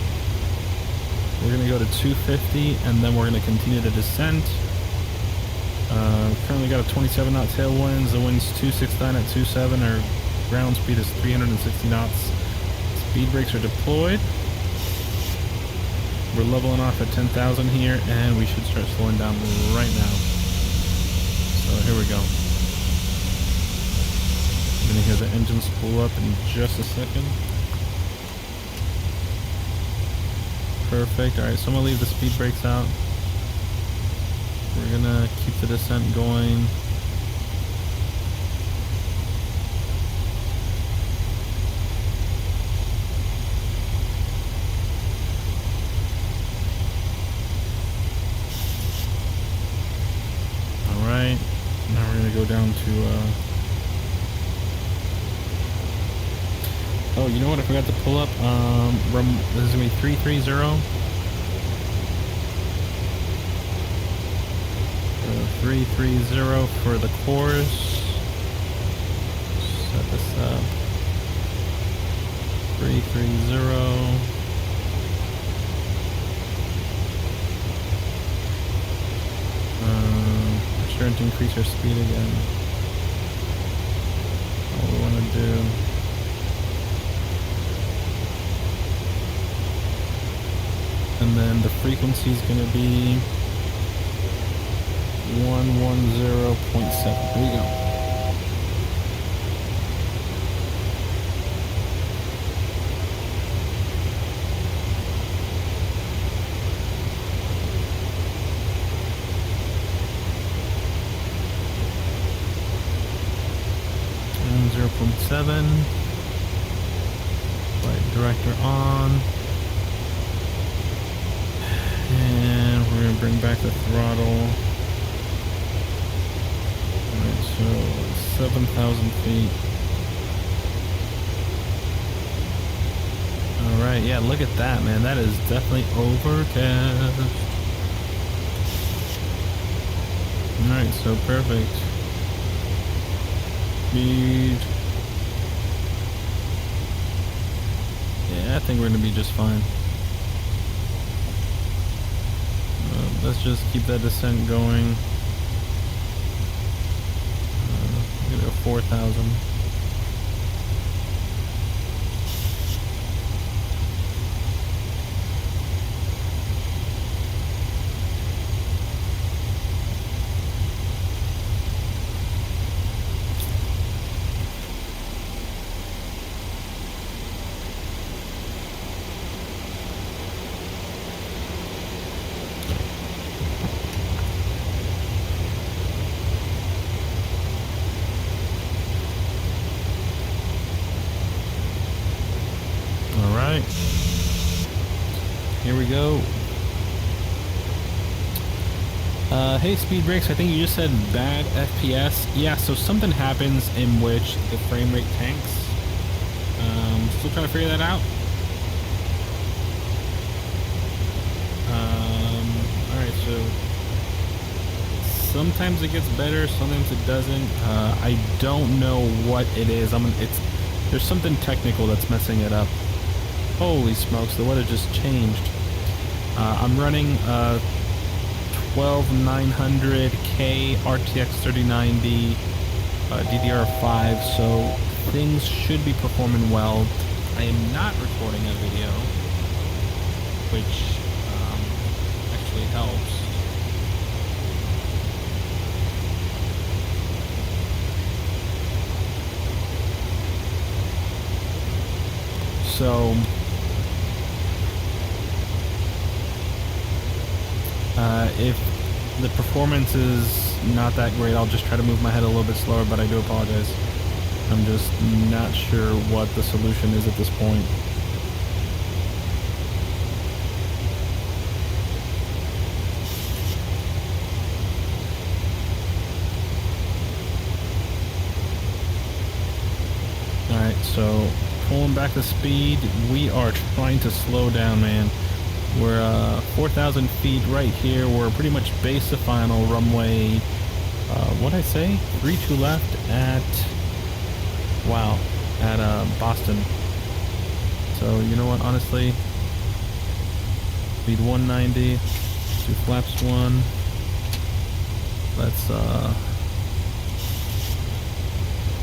we're going to go to 250 and then we're going to continue to descent. Currently got a 27 knot tailwinds, the wind's 269 at 27, our ground speed is 360 knots. Speed brakes are deployed. We're leveling off at 10,000 here and we should start slowing down right now. So here we go. You're going to hear the engine spool up in just a second. Perfect. Alright, so I'm going to leave the speed brakes out. We're going to keep the descent going. Alright, now we're going to go down to... Oh, you know what? I forgot to pull up. This is going to be 330. 330 for the cores. Set this up. 330. We're starting to increase our speed again. All we want to do. And then the frequency is going to be 110.7. Here we go. And 0.7. Flight director on. And we're going to bring back the throttle. Alright, so 7,000 feet. Alright, yeah, look at that, man. That is definitely overcast. Alright, so perfect. Speed. Yeah, I think we're going to be just fine. Let's just keep that descent going. We're gonna go 4,000. Here we go. Hey, speed brakes, I think you just said bad FPS. Yeah, so something happens in which the frame rate tanks. Still trying to figure that out. Alright, so sometimes it gets better, sometimes it doesn't. I don't know what it is. There's something technical that's messing it up. Holy smokes, the weather just changed. I'm running 12900K RTX 3090 DDR5, so things should be performing well. I am not recording a video, which actually helps. So if the performance is not that great, I'll just try to move my head a little bit slower, but I do apologize. I'm just not sure what the solution is at this point. Alright, so pulling back the speed. We are trying to slow down, man. We're 4,000 feet right here. We're pretty much base to final runway. What'd I say? 32 left at, wow, at Boston. So you know what? Honestly, speed 190, 2 flaps 1. Let's I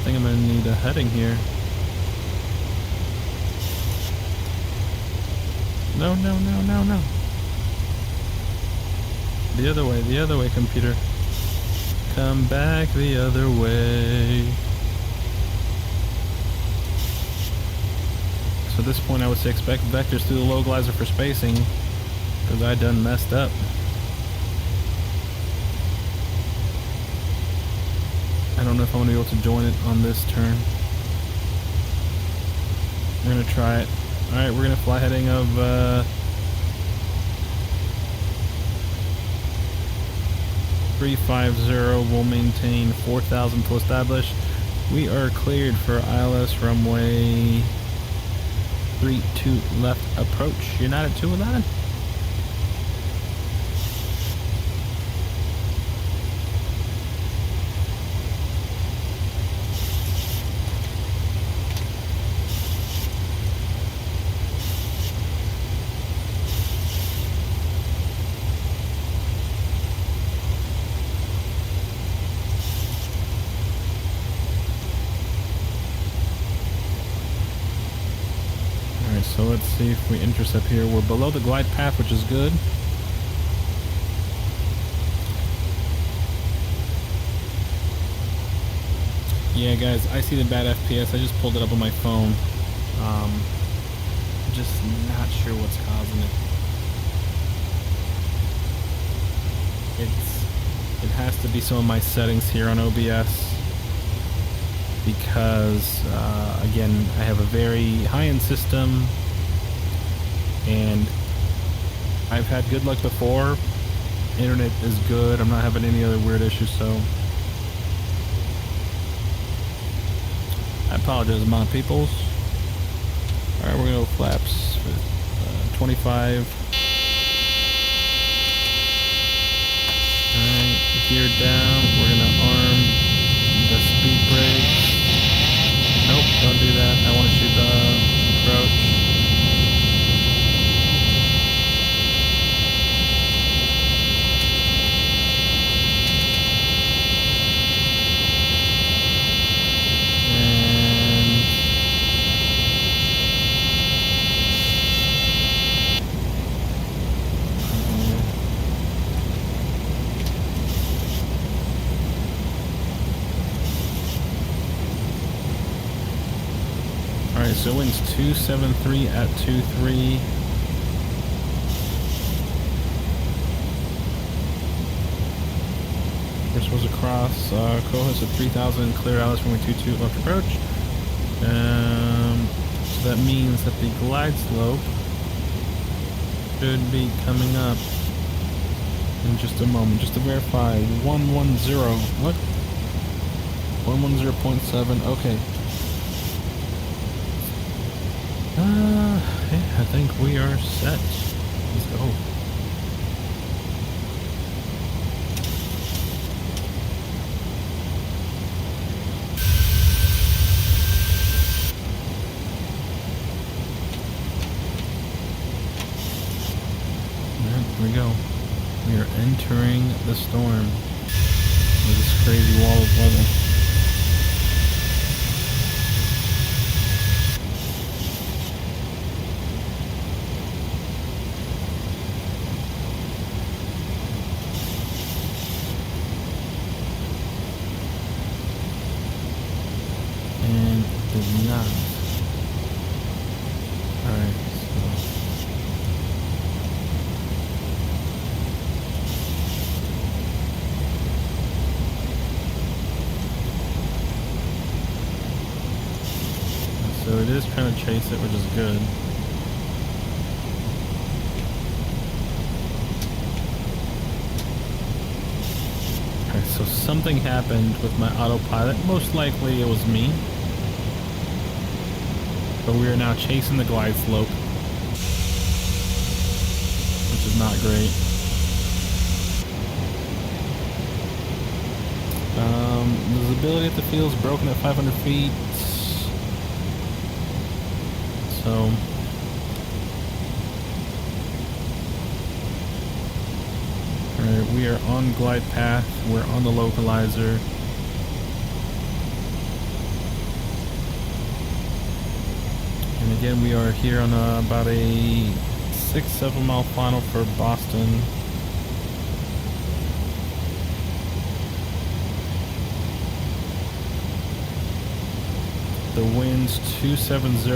think I'm gonna need a heading here. No, no, no, no, no. The other way, computer. Come back the other way. So at this point I would say expect vectors through the localizer for spacing, because I done messed up. I don't know if I'm going to be able to join it on this turn. We're going to try it. Alright, we're going to fly heading of 350. We'll maintain 4,000 to establish. We are cleared for ILS runway 32 left approach. You're not at 211. So let's see if we intercept here. We're below the glide path, which is good. Yeah, guys, I see the bad FPS. I just pulled it up on my phone. Just not sure what's causing it. It has to be some of my settings here on OBS. Because, again, I have a very high-end system, and I've had good luck before. Internet is good. I'm not having any other weird issues, so I apologize, my peoples. Alright, we're gonna go flaps with 25. Alright, gear down. We're gonna arm the speed brake. Nope, don't do that. I want to shoot the approach. So wings 273 at 23. First was across, co-host at 3,000, clear Alice runway 22 left approach. So that means that the glide slope should be coming up in just a moment. Just to verify, 110, what? 110.7, okay. Yeah, I think we are set. Let's go. Here we go. We are entering the storm with this crazy wall of weather. So it is trying to chase it, which is good. Okay, so something happened with my autopilot. Most likely it was me. But we are now chasing the glide slope, which is not great. Visibility at the field is broken at 500 feet. So alright, we are on glide path, we're on the localizer. And again, we are here on about a 6-7 mile final for Boston. The wind's 270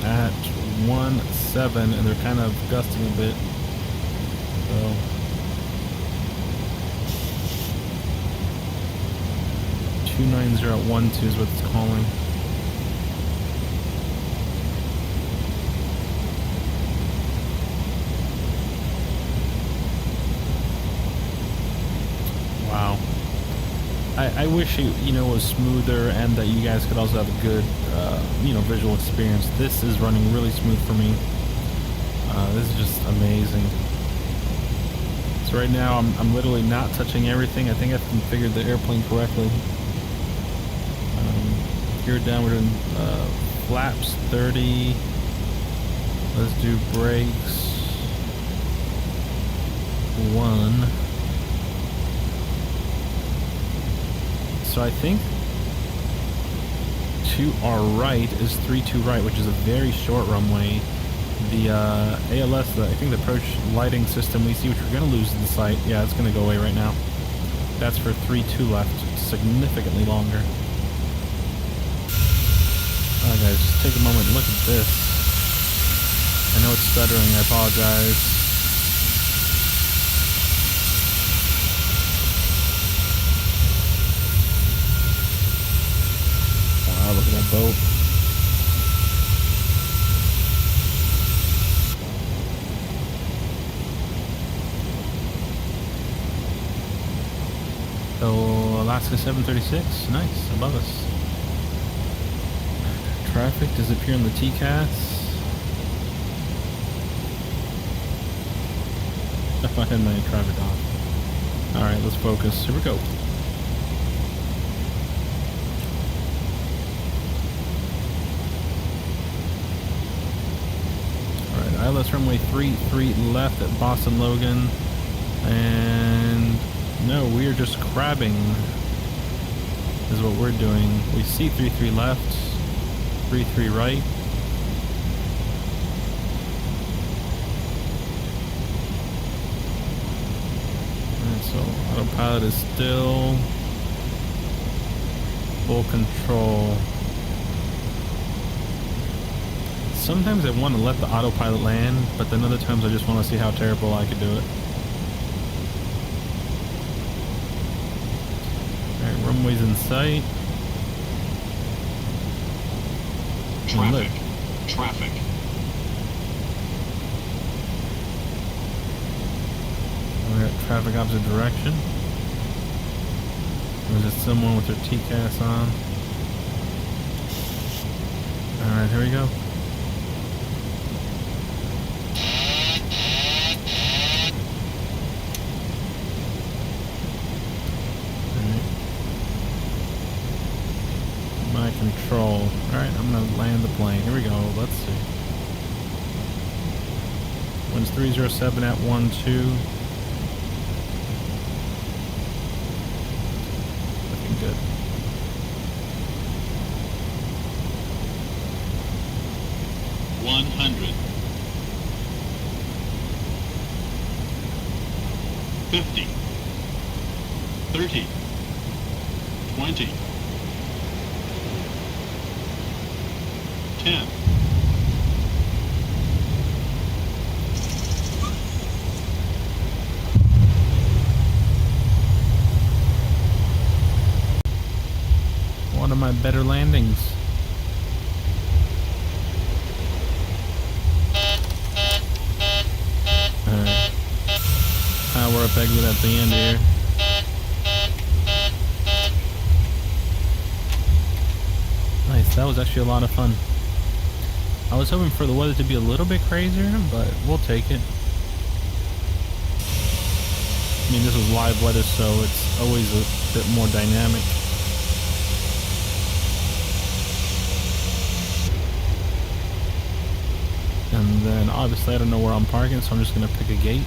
at 1.7, and they're kind of gusting a bit. So 290 at 1.2 is what it's calling. Wow. I wish it, was smoother and that you guys could also have a good, visual experience. This is running really smooth for me. This is just amazing. So right now I'm literally not touching everything. I think I've configured the airplane correctly. Gear down, we're doing flaps 30. Let's do brakes 1. So I think to our right is 32 right, which is a very short runway. The ALS, I think the approach lighting system we see, which we're going to lose in sight. Yeah, it's going to go away right now. That's for 32 left, significantly longer. Alright guys, just take a moment and look at this. I know it's stuttering, I apologize. Wow, look at that boat. So, Alaska 736, nice, above us. Traffic disappear on the TCAS. I had my traffic off. Alright, let's focus. Here we go. ILS runway 33 left at Boston Logan, and no, we are just crabbing is what we're doing. We see 33 left, 33 right. And so autopilot is still full control. Sometimes I want to let the autopilot land, but then other times I just want to see how terrible I could do it. Alright, runway's in sight. Traffic. Traffic. We're at traffic opposite direction. There's just someone with their TCAS on. Alright, here we go. Control. Alright, I'm gonna land the plane. Here we go. Let's see. Wind's 307 at 1.2. Looking good. $100. 50. 30. 20. 10. One of my better landings. Alright. Power up exit at the end here. Nice, that was actually a lot of fun. I was hoping for the weather to be a little bit crazier, but we'll take it. I mean, this is live weather, so it's always a bit more dynamic. And then obviously I don't know where I'm parking, so I'm just gonna pick a gate.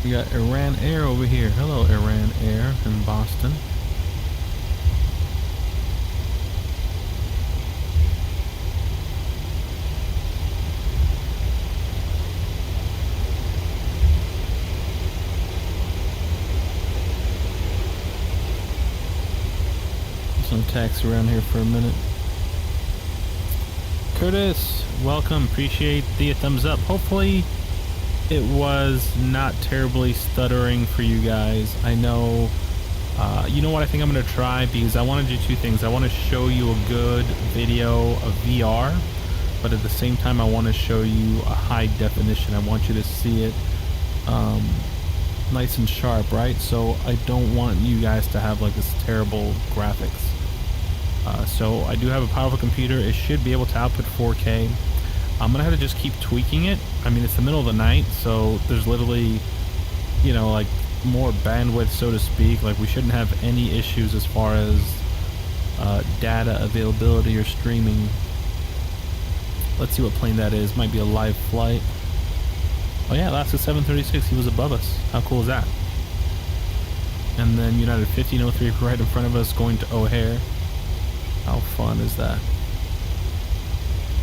We got Iran Air over here. Hello, Iran Air in Boston. Some taxi around here for a minute. Curtis, welcome. Appreciate the thumbs up. Hopefully it was not terribly stuttering for you guys. I know, you know what I think I'm going to try, because I want to do two things. I want to show you a good video of VR, but at the same time I want to show you a high definition. I want you to see it nice and sharp, right? So I don't want you guys to have like this terrible graphics. So I do have a powerful computer. It should be able to output 4K. I'm gonna have to just keep tweaking it. I mean, it's the middle of the night, so there's literally, you know, like more bandwidth, so to speak. Like, we shouldn't have any issues as far as data availability or streaming. Let's see what plane that is. Might be a live flight. Oh yeah, Asus 736. He was above us. How cool is that? And then United 1503 right in front of us, going to O'Hare. How fun is that?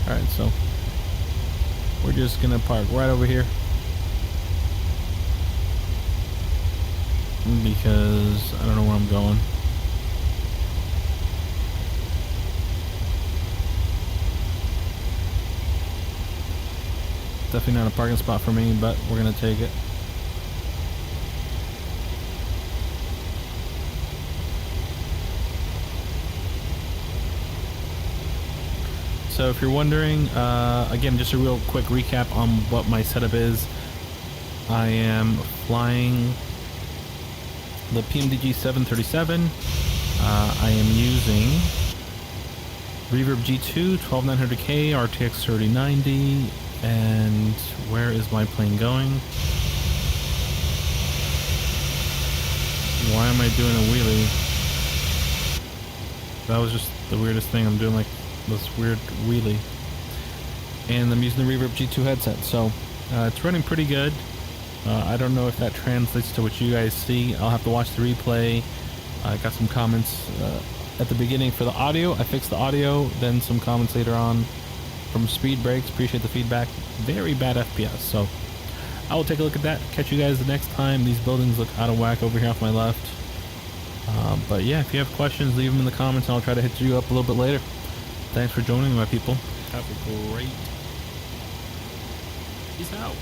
Alright, so we're just gonna park right over here, because I don't know where I'm going. Definitely not a parking spot for me, but we're gonna take it. So if you're wondering, again, just a real quick recap on what my setup is. I am flying the PMDG 737. I am using Reverb G2 12900K RTX 3090. And where is my plane going? Why am I doing a wheelie? That was just the weirdest thing. I'm doing like this weird wheelie. And I'm using the Reverb G2 headset, so it's running pretty good. I don't know if that translates to what you guys see. I'll have to watch the replay. I got some comments at the beginning for the audio. I fixed the audio, then some comments later on from speed breaks. Appreciate the feedback. Very bad FPS, so I will take a look at that. Catch you guys the next time. These buildings look out of whack over here off my left. But yeah, if you have questions, leave them in the comments and I'll try to hit you up a little bit later. Thanks for joining, my people. Have a great... Peace out.